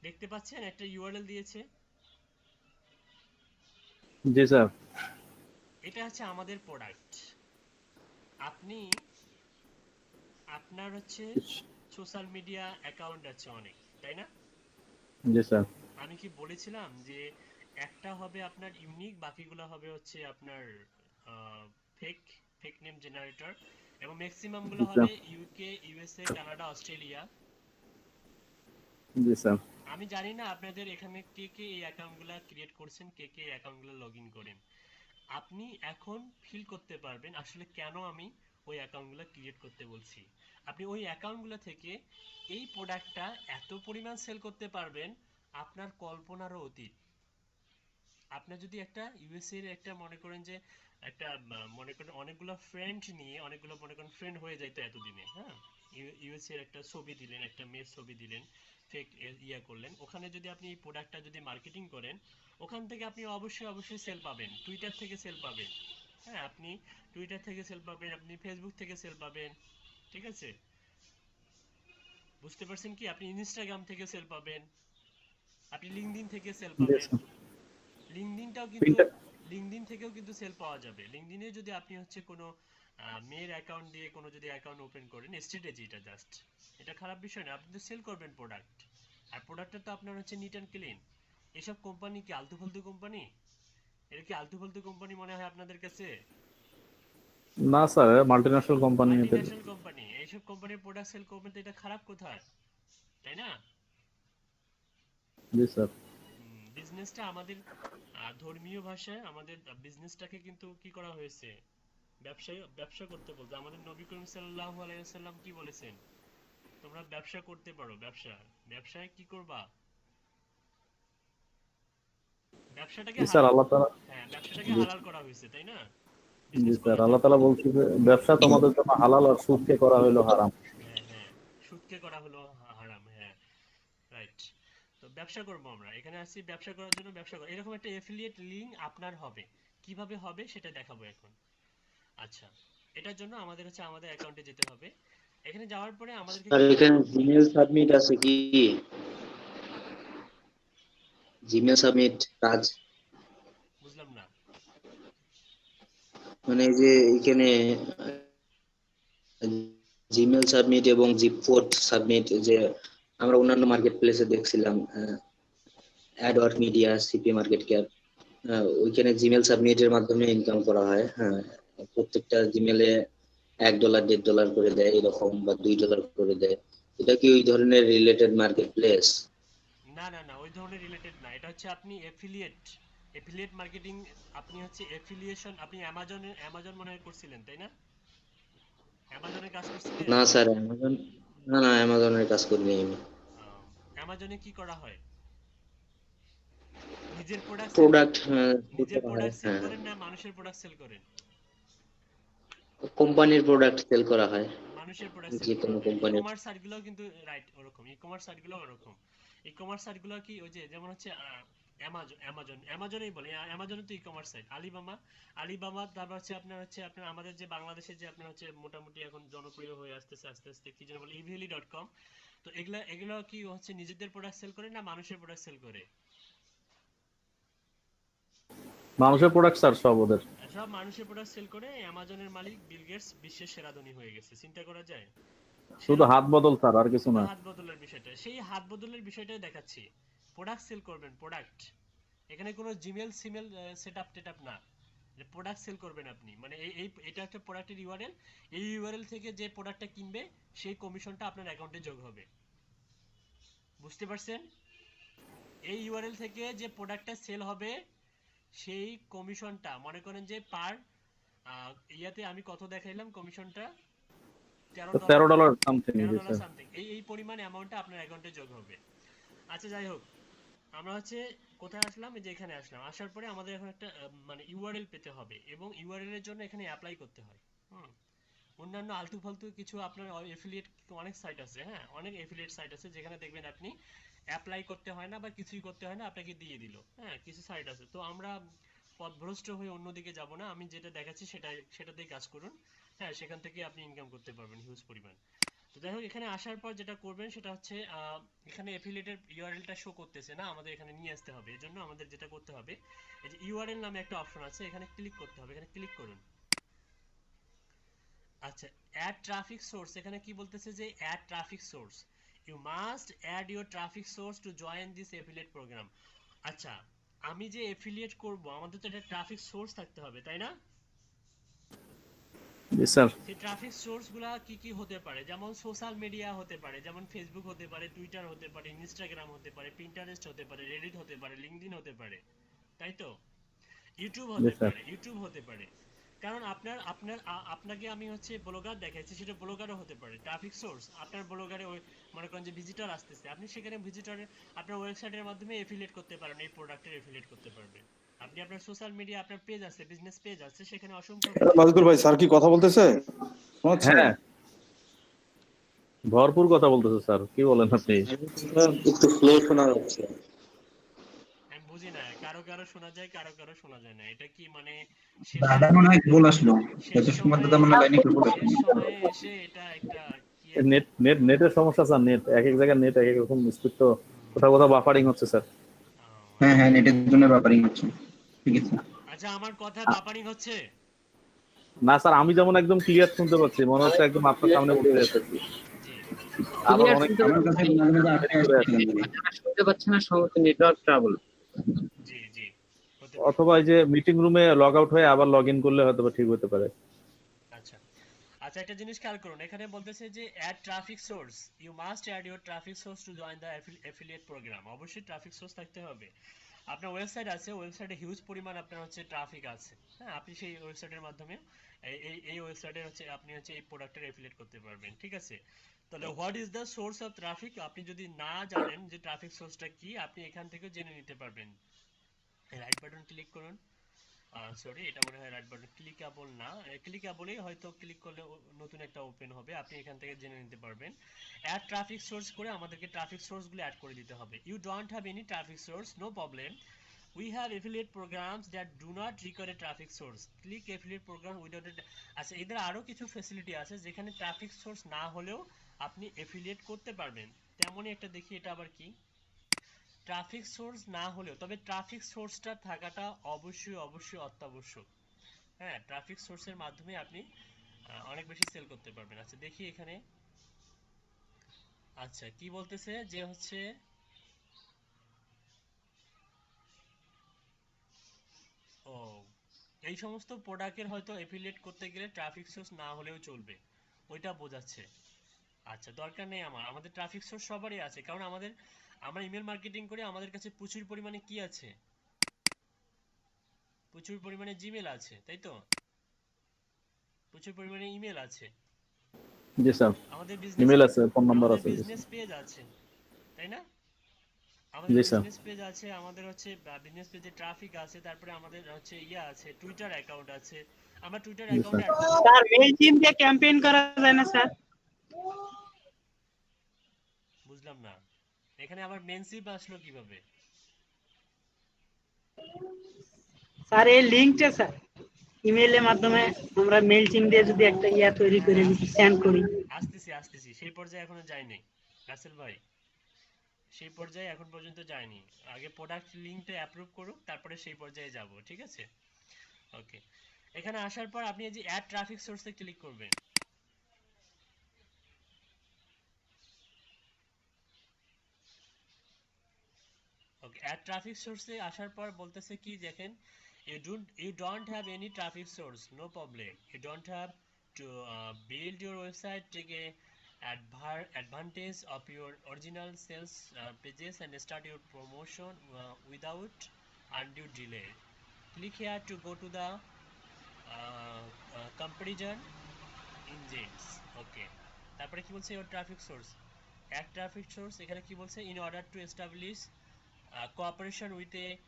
দেখতে পাচ্ছেন একটা ইউআরএল দিয়েছে। জি স্যার। এটা হচ্ছে আমাদের প্রোডাক্ট। আপনি আপনার হচ্ছে সোশ্যাল মিডিয়া অ্যাকাউন্ট আছে অনেক, তাই না? জি স্যার। আমি কি বলেছিলাম যে একটা হবে আপনার ইউনিক, বাকিগুলো হবে হচ্ছে আপনার ফেক ফেক নেম জেনারেটর, এবং ম্যাক্সিমাম গুলো হবে ইউকে, ইউএসএ, কানাডা, অস্ট্রেলিয়া। জি স্যার। আমি জানি না আপনাদের এখানে কে কে এই অ্যাকাউন্টগুলো ক্রিয়েট করছেন, কে কে এই অ্যাকাউন্টগুলো লগইন করেন। আপনি এখন ফিল করতে পারবেন আসলে কেন আমি ওই অ্যাকাউন্টগুলো ক্রিয়েট করতে বলছি। আপনি ওই অ্যাকাউন্টগুলো থেকে এই প্রোডাক্টটা এত পরিমাণ সেল করতে পারবেন আপনার কল্পনারও অতীত। আপনার যদি একটা ইউএসএ এর একটা মনে করেন যে একটা মনে করেন অনেকগুলো ফ্রেন্ড নিয়ে, অনেকগুলো মনে করেন ফ্রেন্ড হয়ে যাইতো এতদিনে, হ্যাঁ, ইউএসএ এর একটা ছবি দিলেন, একটা মেয়ের ছবি দিলেন, ফেক ইয়া করলেন, ওখানে যদি আপনি এই প্রোডাক্টটা যদি মার্কেটিং করেন, ওখান থেকে আপনি অবশ্যই অবশ্যই সেল পাবেন। টুইটার থেকে সেল পাবেন, হ্যাঁ, আপনি টুইটার থেকে সেল পাবেন, আপনি ফেসবুক থেকে সেল পাবেন, ঠিক আছে? বুঝতে পারছেন কি? আপনি ইনস্টাগ্রাম থেকে সেল পাবেন, আপনি লিঙ্কডইন থেকে সেল পাবেন। লিঙ্কডইনটাও কিন্তু, লিঙ্কডইন থেকেও কিন্তু সেল পাওয়া যাবে। লিঙ্কডইনে যদি আপনি হচ্ছে কোনো মেয়ের অ্যাকাউন্ট দিয়ে কোনো যদি অ্যাকাউন্ট ওপেন করেন, স্ট্র্যাটেজি এটা জাস্ট, এটা খারাপ বিষয় না, আপনি তো সেল করবেন প্রোডাক্ট। আর প্রোডাক্টটা তো আপনার হচ্ছে নিট অ্যান্ড ক্লিন। এসব কোম্পানি কি আলতু ফালতু কোম্পানি? এটা কি আলতু ফালতু কোম্পানি মনে হয় আপনাদের কাছে? না sir, multinational company. Multinational company. এইসব কোম্পানির প্রোডাক্ট সেল করবেন তো এটা খারাপ কোথায়, তাই না? জি স্যার। বিজনেসটা আমাদের ধর্মীয় ভাষায় আমাদের বিজনেসটাকে কিন্তু কি করা হয়েছে, ব্যবসা করতে বলতে। আমাদের নবী করিম সাল্লাল্লাহু আলাইহি ওয়াসাল্লাম কি বলেছেন? তোমরা ব্যবসা করতে পারো। ব্যবসায় কি করবা? ব্যবসাটাকে জি স্যার, আল্লাহ তাআলা, হ্যাঁ, ব্যবসাটাকে হালাল করা হয়েছে, তাই না? জি স্যার, আল্লাহ তাআলা বলছে যে ব্যবসা তোমাদের জন্য হালাল আর সুদকে করা হলো হারাম। হ্যাঁ হ্যাঁ, সুদকে করা হলো হারাম, হ্যাঁ, রাইট। তো ব্যবসা করবো আমরা, এখানে আসছি ব্যবসা করার জন্য। ব্যবসা করা এরকম একটা এফিলিয়েট লিংক আপনার হবে, কিভাবে হবে সেটা দেখাবো এখন। আচ্ছা, এটার জন্য আমাদের হচ্ছে আমাদের অ্যাকাউন্টে যেতে হবে। এখানে যাওয়ার পরে আমাদেরকে আর এখানে জিমেল সাবমিট আছে কি? জিমেল সাবমিট কাজ বুঝলাম না। মানে এই যে এখানে জিমেল সাবমিট এবং জিপফোর্ট সাবমিট, যে আমরা অন্যান্য মার্কেট প্লেসে দেখছিলাম, Adwork media, CP market care, ওইখানে জিমেল সাবমিটের মাধ্যমে ইনকাম করা হয়। হ্যাঁ, প্রত্যেকটা জিমেলে $1 $1.5 করে দেয় এরকম, বা $2 করে দেয়। এটা কি ওই ধরনের রিলেটেড মার্কেট প্লেস? না না না, ওই ধরনের রিলেটেড না। এটা হচ্ছে আপনি এফিলিয়েট মার্কেটিং। আপনি হচ্ছে এফিলিয়েশন, আপনি অ্যামাজন মনে হয় করছিলেন, তাই না? অ্যামাজনে কাজ করছিলেন? না স্যার, অ্যামাজন না, অ্যামাজনের কাজ করিনি আমি। অ্যামাজনে কি করা হয়? নিজের প্রোডাক্ট সেল করেন না মানুষের প্রোডাক্ট সেল করেন? কোম্পানির প্রোডাক্ট সেল করা হয়, মানুষের প্রোডাক্ট যে সেল কোনো করা হয়। কোম্পানির। ই-কমার্স সাইটগুলোও কিন্তু রাইট ওরকম, ই-কমার্স সাইটগুলোও ওরকম। ই-কমার্স সাইটগুলো কি ওই যে যেমন হচ্ছে অ্যামাজনেই বলে, অ্যামাজনে তো ই-কমার্স সাইট। আলিবাবা, তারপর হচ্ছে আপনার আমাদের যে বাংলাদেশে যে আপনার হচ্ছে মোটামুটি এখন জনপ্রিয় হয়ে আসতেছে আস্তে আস্তে, কি যেন বলে, ইভেলি.com। তো এগুলো কি হচ্ছে নিজেদের প্রোডাক্ট সেল করে না মানুষের প্রোডাক্ট সেল করে? মানুষের প্রোডাক্ট স্যার, সব ওদের। সব মানুষের প্রোডাক্ট সেল করে। অ্যামাজনের মালিক বিল গেটস বিশ্বের সেরা ধনী হয়ে গেছে, চিন্তা করা যায়? শুধু হাত বদল স্যার, আর কিছু না। হাত বদলের বিষয়টা, সেই হাত বদলের বিষয়টাই দেখাচ্ছি। প্রোডাক্ট সেল করবেন, প্রোডাক্ট। এখানে কোনো জিমেল সিমেল সেটআপ টেটআপ না, যে প্রোডাক্ট সেল করবেন আপনি। মানে এটা একটা প্রোডাক্টের ইউআরএল। এই ইউআরএল থেকে যে প্রোডাক্টটা কিনবে সেই কমিশনটা আপনার অ্যাকাউন্টে যোগ হবে। বুঝতে পারছেন? এই ইউআরএল থেকে যে প্রোডাক্টটা সেল হবে সেই কমিশনটা, মনে করেন যে পার ইয়াতে আমি কত দেখাইলাম কমিশনটা, $13 সামথিং। এই পরিমাণ অ্যামাউন্টটা আপনার অ্যাকাউন্টে যোগ হবে। আচ্ছা, যাই হোক, আমরা হচ্ছে কোথায় আসলাম, এই যে এখানে আসলাম। আসার পরে আমাদের এখন একটা মানে ইউআরএল পেতে হবে এবং ইউআরএল এর জন্য এখানে অ্যাপ্লাই করতে হয়। হুম, অন্যান্য আলতু ফালতু কিছু আপনার এফিলিয়েট অনেক সাইট আছে, হ্যাঁ অনেক এফিলিয়েট সাইট আছে যেখানে দেখবেন আপনি অ্যাপ্লাই করতে হয় না বা কিছুই করতে হয় না, আপনাকে দিয়ে দিল। হ্যাঁ, কিছু সাইট আছে। তো আমরা পথভ্রষ্ট হয়ে অন্যদিকে যাব না, আমি যেটা দেখাচ্ছি সেটাতেই কাজ করুন। হ্যাঁ, সেখান থেকে আপনি ইনকাম করতে পারবেন হিউজ পরিমাণ। তো যাই হোক, এখানে আসার পর যেটা করবেন সেটা হচ্ছে এখানে এফিলিয়েটের ইউআরএলটা শো করতেছে না, আমাদের এখানে নিয়ে আসতে হবে। এর জন্য আমাদের যেটা করতে হবে, এই যে ইউআরএল নামে একটা অপশন আছে, এখানে ক্লিক করতে হবে। এখানে ক্লিক করুন। আচ্ছা, অ্যাড ট্রাফিক সোর্স, এখানে কি বলতেছে যে add traffic source, you must add your traffic source to join this affiliate program. আচ্ছা, আমি যে এফিলিয়েট করব আমাদের তো একটা ট্রাফিক সোর্স থাকতে হবে, তাই না? জি স্যার। সেই ট্রাফিক সোর্স গুলা কি কি হতে পারে? যেমন সোশ্যাল মিডিয়া হতে পারে, যেমন ফেসবুক হতে পারে, টুইটার হতে পারে, ইনস্টাগ্রাম হতে পারে, পিন্টারেস্ট হতে পারে, রেডিট হতে পারে, লিঙ্কডইন হতে পারে, তাই তো? ইউটিউব জি হতে স্যার। পারে, ইউটিউব হতে পারে। কারণ আপনার আপনার আপনাকে আমি হচ্ছে ব্লগার দেখাচ্ছি, সেটা ব্লগারও হতে পারে ট্রাফিক সোর্স। আপনার ব্লগারে ওই মনে করেন যে ভিজিটর আসতেছে, আপনি সেখানে ভিজিটরে আপনার ওয়েবসাইটের মাধ্যমে এফিলিয়েট করতে পারেন, এই প্রোডাক্টের এফিলিয়েট করতে পারবেন। আপনি আপনার সোশ্যাল মিডিয়া, আপনার পেজ আছে, বিজনেস পেজ আছে, সেখানে অসংখ্য মাজিদুর ভাই, স্যার কি কথা বলতেছে? শোনাচ্ছে? হ্যাঁ, ভরপুর কথা বলতেছে স্যার, কি বলেন আপনি? একটু স্লো শোনা যাচ্ছে। আমি বুঝি না, কারো কারো শোনা যায়, কারো কারো শোনা যায় না। এটা কি মানে শেষ দাদা মনে হয় ভুল আসলো, শেষ যত সময় সময়ে দাদা মনে হয় লাইনে একটু ভুল শেষ সময়ে এসে এটা একটা কি একটা নেটের সমস্যা স্যার, নেট এক এক জায়গায় নেট এক এক রকম স্পিড, তো কোথাও কোথাও বাফারিং হচ্ছে স্যার। হ্যাঁ হ্যাঁ, নেটের জন্য ব্যাপারই হচ্ছে, ঠিক আছে। আচ্ছা, আমার কথা বাপারিং হচ্ছে? না স্যার, আমি যেমন একদম ক্লিয়ার শুনতে পাচ্ছি, মনে হচ্ছে একদম আপনার সামনে বসে যাচ্ছে। জি আবার Clear অনেক শুনতে আমার কাছে পাচ্ছি, মাঝে মাঝে আটকে করে আসছে আছে। কেন জানি। যারা শুনতে পাচ্ছে না সম্ভবত নেটওয়ার্ক ট্রাবল। জি জি, হতে পারে। অথবা এই যে মিটিং রুমে লগ আউট হয়ে আবার লগ ইন করলে হয়তো বা ঠিক হতে পারে। আচ্ছা আচ্ছা, একটা জিনিস খেয়াল করুন, এখানে বলতেছে যে add traffic source, you must add your traffic source to join the affiliate program. অবশ্যই ট্রাফিক সোর্স থাকতে হবে। আপনার ওয়েবসাইট আছে, ওয়েবসাইটে হিউজ পরিমাণ আপনার হচ্ছে ট্রাফিক আছে। হ্যাঁ, আপনি সেই ওয়েবসাইটের মাধ্যমে এই ওয়েবসাইটে হচ্ছে আপনি হচ্ছে এই প্রোডাক্টের অ্যাফিলিয়েট করতে পারবেন, ঠিক আছে? তাহলে what is the source of traffic, আপনি যদি না জানেন যে ট্রাফিক সোর্সটা কি, আপনি এখান থেকে জেনে নিতে পারবেন। রাইট বাটন ক্লিক করুন। সরি, এটা মনে হয় রাইট বাটন ক্লিকেবল না, ক্লিকেবলই হয়তো, ক্লিক করলে নতুন একটা ওপেন হবে, আপনি এখান থেকে জেনে নিতে পারবেন। অ্যাড ট্রাফিক সোর্স করে আমাদেরকে ট্রাফিক সোর্সগুলো অ্যাড করে দিতে হবে। You don't have any traffic source, no problem, we have affiliate programs that do not require a traffic source, click affiliate program without a আচ্ছা, এদের আরো কিছু ফ্যাসিলিটি আছে যেখানে ট্রাফিক সোর্স না হলেও আপনি এফিলিয়েট করতে পারবেন। তেমনই একটা দেখি, এটা আবার কি? ট্রাফিক সোর্স না হলেও, তবে ট্রাফিক সোর্সটা থাকাটা অবশ্যই অবশ্যই অত্যাবশ্যক। হ্যাঁ, ট্রাফিক সোর্সের মাধ্যমে আপনি অনেক বেশি সেল করতে পারবেন। আচ্ছা দেখি এখানে, আচ্ছা কি বলতেছে যে হচ্ছে ও, এই সমস্ত প্রোডাক্টের হয়তো এফিলিয়েট করতে গেলে ট্রাফিক সোর্স না হলেও চলবে, ওইটা বোঝাচ্ছে। আচ্ছা, দরকার নেই, আমাদের ট্রাফিক সোর্স সবারই আছে, কারণ আমরা ইমেল মার্কেটিং করি, আমাদের কাছে প্রচুর পরিমাণে কি আছে? প্রচুর পরিমাণে জিমেল আছে, তাই তো? প্রচুর পরিমাণে ইমেল আছে, জি স্যার, আমাদের ইমেল আছে, ফোন নাম্বার আছে। বিজনেস পেজ আছে, তাই না? আমাদের জি স্যার। বিজনেস পেজ আছে, আমাদের হচ্ছে বিজনেস পেজে ট্রাফিক আছে, তারপরে আমাদের হচ্ছে ইয়া আছে, টুইটার অ্যাকাউন্ট আছে। আমরা টুইটার অ্যাকাউন্টে অ্যাড করতে স্যার মেইল টিম দিয়ে ক্যাম্পেইন করা যায় না স্যার? বুঝলাম না, এখানে আবার মেনশিপ আসলো কিভাবে? স্যার এই লিংকটা স্যার ইমেইলের মাধ্যমে আমরা মেইল টিম দিয়ে যদি একটা ইয়া তৈরি করে যদি সেন্ড করি। আসতেছি, সেই পর্যায়ে এখনো যায়নি রাসেল ভাই, সেই পর্যায়ে এখন পর্যন্ত যায়নি। আগে প্রোডাক্ট লিংকটা অ্যাপ্রুভ করুক, তারপরে সেই পর্যায়ে যাব, ঠিক আছে? ওকে, এখানে আসার পর আপনি এই যে অ্যাড ট্রাফিক সোর্সে ক্লিক করবেন। ওকে, অ্যাড ট্রাফিক সোর্সে আসার পর বলতেছে কি দেখেন, you don't have any traffic source, no problem, you don't have to build your website, take a advantage of your original sales pages and start your promotion without undue delay. Click here to go to the comparison engines. Okay, তারপরে কি বলছে? your traffic source, এক ট্রাফিক সোর্স, এখানে কি বলছে? in order to establish cooperation with a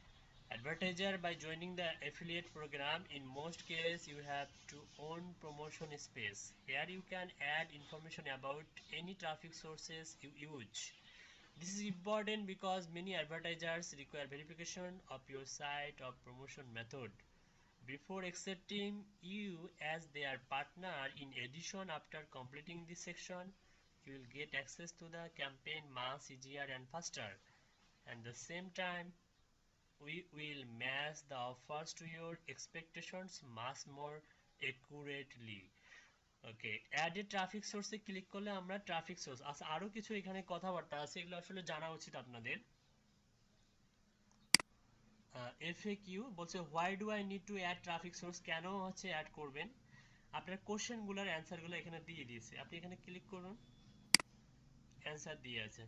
advertiser by joining the affiliate program. In most cases you have to own promotion space. Here you can add information about any traffic sources you use. This is important because many advertisers require verification of your site or promotion method before accepting you as their partner. In addition, after completing this section, you will get access to the campaign much easier and faster. At the same time, we will match the offers to your expectations much more accurately. Okay add a traffic সোর্সে ক্লিক করলে আমরা ট্রাফিক সোর্স আচ্ছা আরো কিছু এখানে কথাবার্তা আছে এগুলো আসলে জানা উচিত আপনাদের এফএকিউ বলছে why do I need to add traffic source কেন হচ্ছে অ্যাড করবেন আপনার কোশ্চেনগুলোর অ্যানসারগুলো এখানে দিয়ে দিয়েছে আপনি এখানে ক্লিক করুন অ্যানসার দিয়ে আছে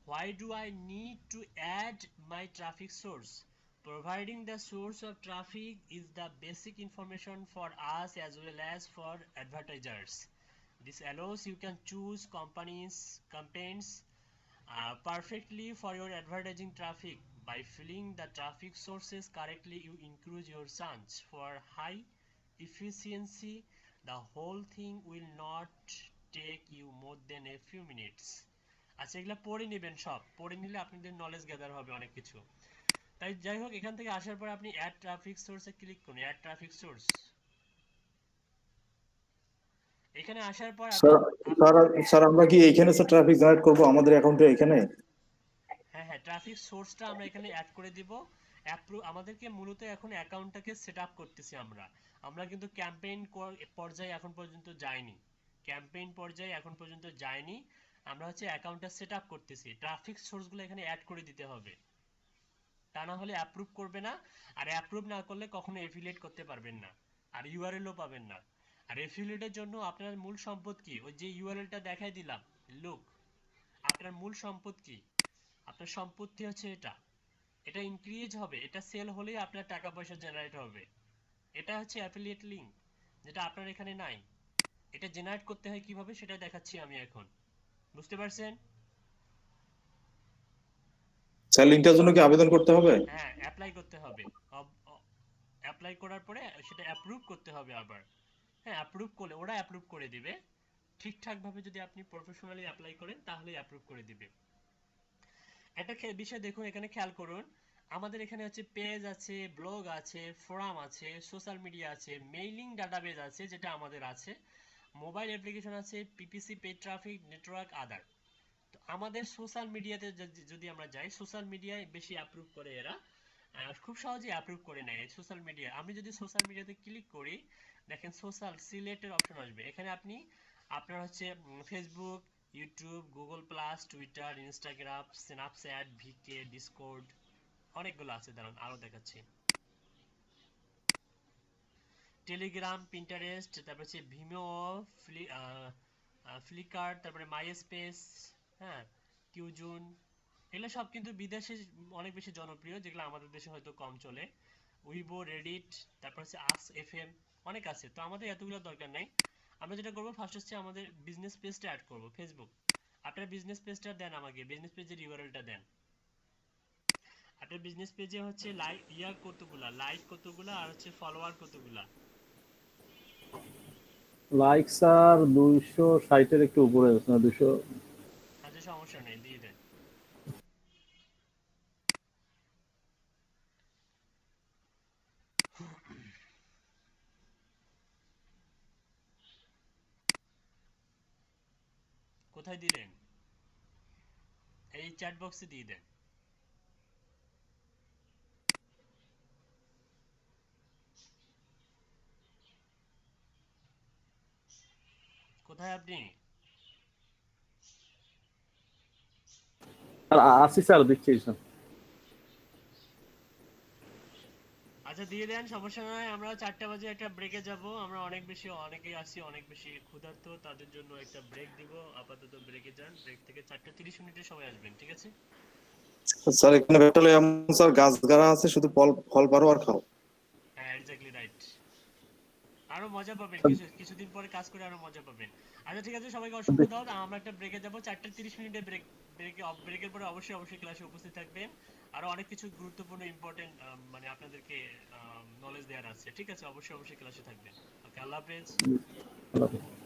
why do I need to add my traffic source providing the source of traffic is the basic information for us as well as for advertisers. This allows you can choose campaigns perfectly for your advertising traffic. By filling the traffic sources correctly, you increase your chance for high efficiency. The whole thing will not take you more than a few minutes. আচ্ছা এগুলা পড়ে নেবেন সব পড়ে নিলে আপনাদের নলেজ গ্যাদার হবে অনেক কিছু তাই যাই হোক এখান থেকে আসার পর আপনি অ্যাড ট্রাফিক সোর্সে ক্লিক করুন অ্যাড ট্রাফিক সোর্স এখানে আসার পর স্যার আমরা কি এইখানে স্যার ট্রাফিক জেনারেট করব আমাদের অ্যাকাউন্টে এখানে হ্যাঁ হ্যাঁ ট্রাফিক সোর্সটা আমরা এখানে অ্যাড করে দিব আমাদেরকে মূলত এখন অ্যাকাউন্টটাকে সেটআপ করতেছি আমরা কিন্তু ক্যাম্পেইন পর্যায়ে এখন পর্যন্ত যাইনি আমরা হচ্ছে অ্যাকাউন্টটা সেটআপ করতেছি ট্রাফিক সোর্সগুলো এখানে অ্যাড করে দিতে হবে তা না হলে অ্যাপ্রুভ করবে না আর অ্যাপ্রুভ না করলে কখনো এফিলিয়েট করতে পারবেন না আর ইউআরএলও পাবেন না আর এফিলিয়েটের জন্য আপনার মূল সম্পদ কি ওই যে ইউআরএলটা দেখাই দিলাম লুক আপনার মূল সম্পদ কি আপনার সম্পত্তি হচ্ছে এটা ইনক্রিজ হবে এটা সেল হলেই আপনার টাকা পয়সা জেনারেট হবে এটা হচ্ছে অ্যাফিলিয়েট লিংক যেটা আপনার এখানে নাই এটা জেনারেট করতে হয় কিভাবে সেটা দেখাচ্ছি আমি এখন বুঝতে পারছেন স্যার লিংকটার জন্য কি আবেদন করতে হবে হ্যাঁ অ্যাপ্লাই করতে হবে অ্যাপ্লাই করার পরে সেটা অ্যাপ্রুভ করতে হবে আবার হ্যাঁ অ্যাপ্রুভ করলে ওরা অ্যাপ্রুভ করে দিবে ঠিকঠাক ভাবে যদি আপনি প্রফেশনালি অ্যাপ্লাই করেন তাহলে অ্যাপ্রুভ করে দিবে একটা বিষয় দেখুন এখানে খেয়াল করুন আমাদের এখানে হচ্ছে পেজ আছে ব্লগ আছে ফোরাম আছে সোশ্যাল মিডিয়া আছে মেইলিং ডাটাবেজ আছে যেটা আমাদের আছে মোবাইল অ্যাপ্লিকেশন আছে পিপিসি পেড ট্রাফিক নেটওয়ার্ক আদার তো আমাদের সোশ্যাল মিডিয়াতে যদি আমরা যাই সোশ্যাল মিডিয়ায় বেশি অ্যাপ্রুভ করে এরা খুব সহজে অ্যাপ্রুভ করে নেয় সোশ্যাল মিডিয়া আমি যদি সোশ্যাল মিডিয়াতে ক্লিক করি দেখেন সোশ্যাল সিলেক্টের অপশন আসবে এখানে আপনি আপনার হচ্ছে Facebook YouTube Google plus Twitter Instagram Snapchat V K Discord অনেকগুলো আছে দাঁড়ান আরো দেখাচ্ছি টেলিগ্রাম পিন্টারেস্ট তারপর হচ্ছে ভিমিও ফ্লিকার তারপরে মাইস্পেস হ্যাঁ কিউজুন এগুলো সব কিন্তু বিদেশে অনেক বেশি জনপ্রিয় যেগুলো আমাদের দেশে হয়তো কম চলে উইবো রেডিট তারপর হচ্ছে আক্স এফএম অনেক আছে তো আমাদের এতগুলো দরকার নাই আমরা যেটা করব ফার্স্ট হচ্ছে আমাদের বিজনেস পেজটা অ্যাড করব ফেসবুক আপনার বিজনেস পেজটা দেন আমাকে বিজনেস পেজের ইউআরএলটা দেন আপনার বিজনেস পেজে হচ্ছে লাইক কতগুলা আর হচ্ছে ফলোয়ার কতগুলা লাইক স্যার 260 এর একটু উপরে আছে না 200 আচ্ছা সমস্যা নেই দিয়ে দেন কোথায় দিলেন এই চ্যাট বক্সে দিয়ে দেন কোথায় আপনি আর আসি স্যার দেখছি স্যার আচ্ছা দিয়ে দেন সমস্যা নয় আমরা 4টা বাজে একটা ব্রেকে যাব আমরা অনেকেই আসি অনেক বেশি ক্ষুধার্ত তাদের জন্য একটা ব্রেক দিব আপাতত ব্রেকে যান ব্রেক থেকে 4:30 মিনিটের সময় আসবেন ঠিক আছে স্যার এখানে ব্যাটালে এমন স্যার গাছ গাড়া আছে শুধু ফল পারো আর খাও হ্যাঁ এক্স্যাক্টলি রাইট আরো মজা পাবেন, কিছুদিন পরে কাজ করে আরো মজা পাবেন। আচ্ছা ঠিক আছে, সবাইকে অসংখ্য ধন্যবাদ। আমরা একটা ব্রেকে যাব, 4:30 ব্রেক। ব্রেকের পরে অবশ্যই ক্লাসে উপস্থিত থাকবেন। আরো অনেক কিছু গুরুত্বপূর্ণ ইম্পর্টেন্ট মানে আপনাদেরকে নলেজ দেওয়ার আছে। ঠিক আছে, অবশ্যই ক্লাসে থাকবেন। ওকে, আল্লাহ হাফেজ। আল্লাহ হাফেজ।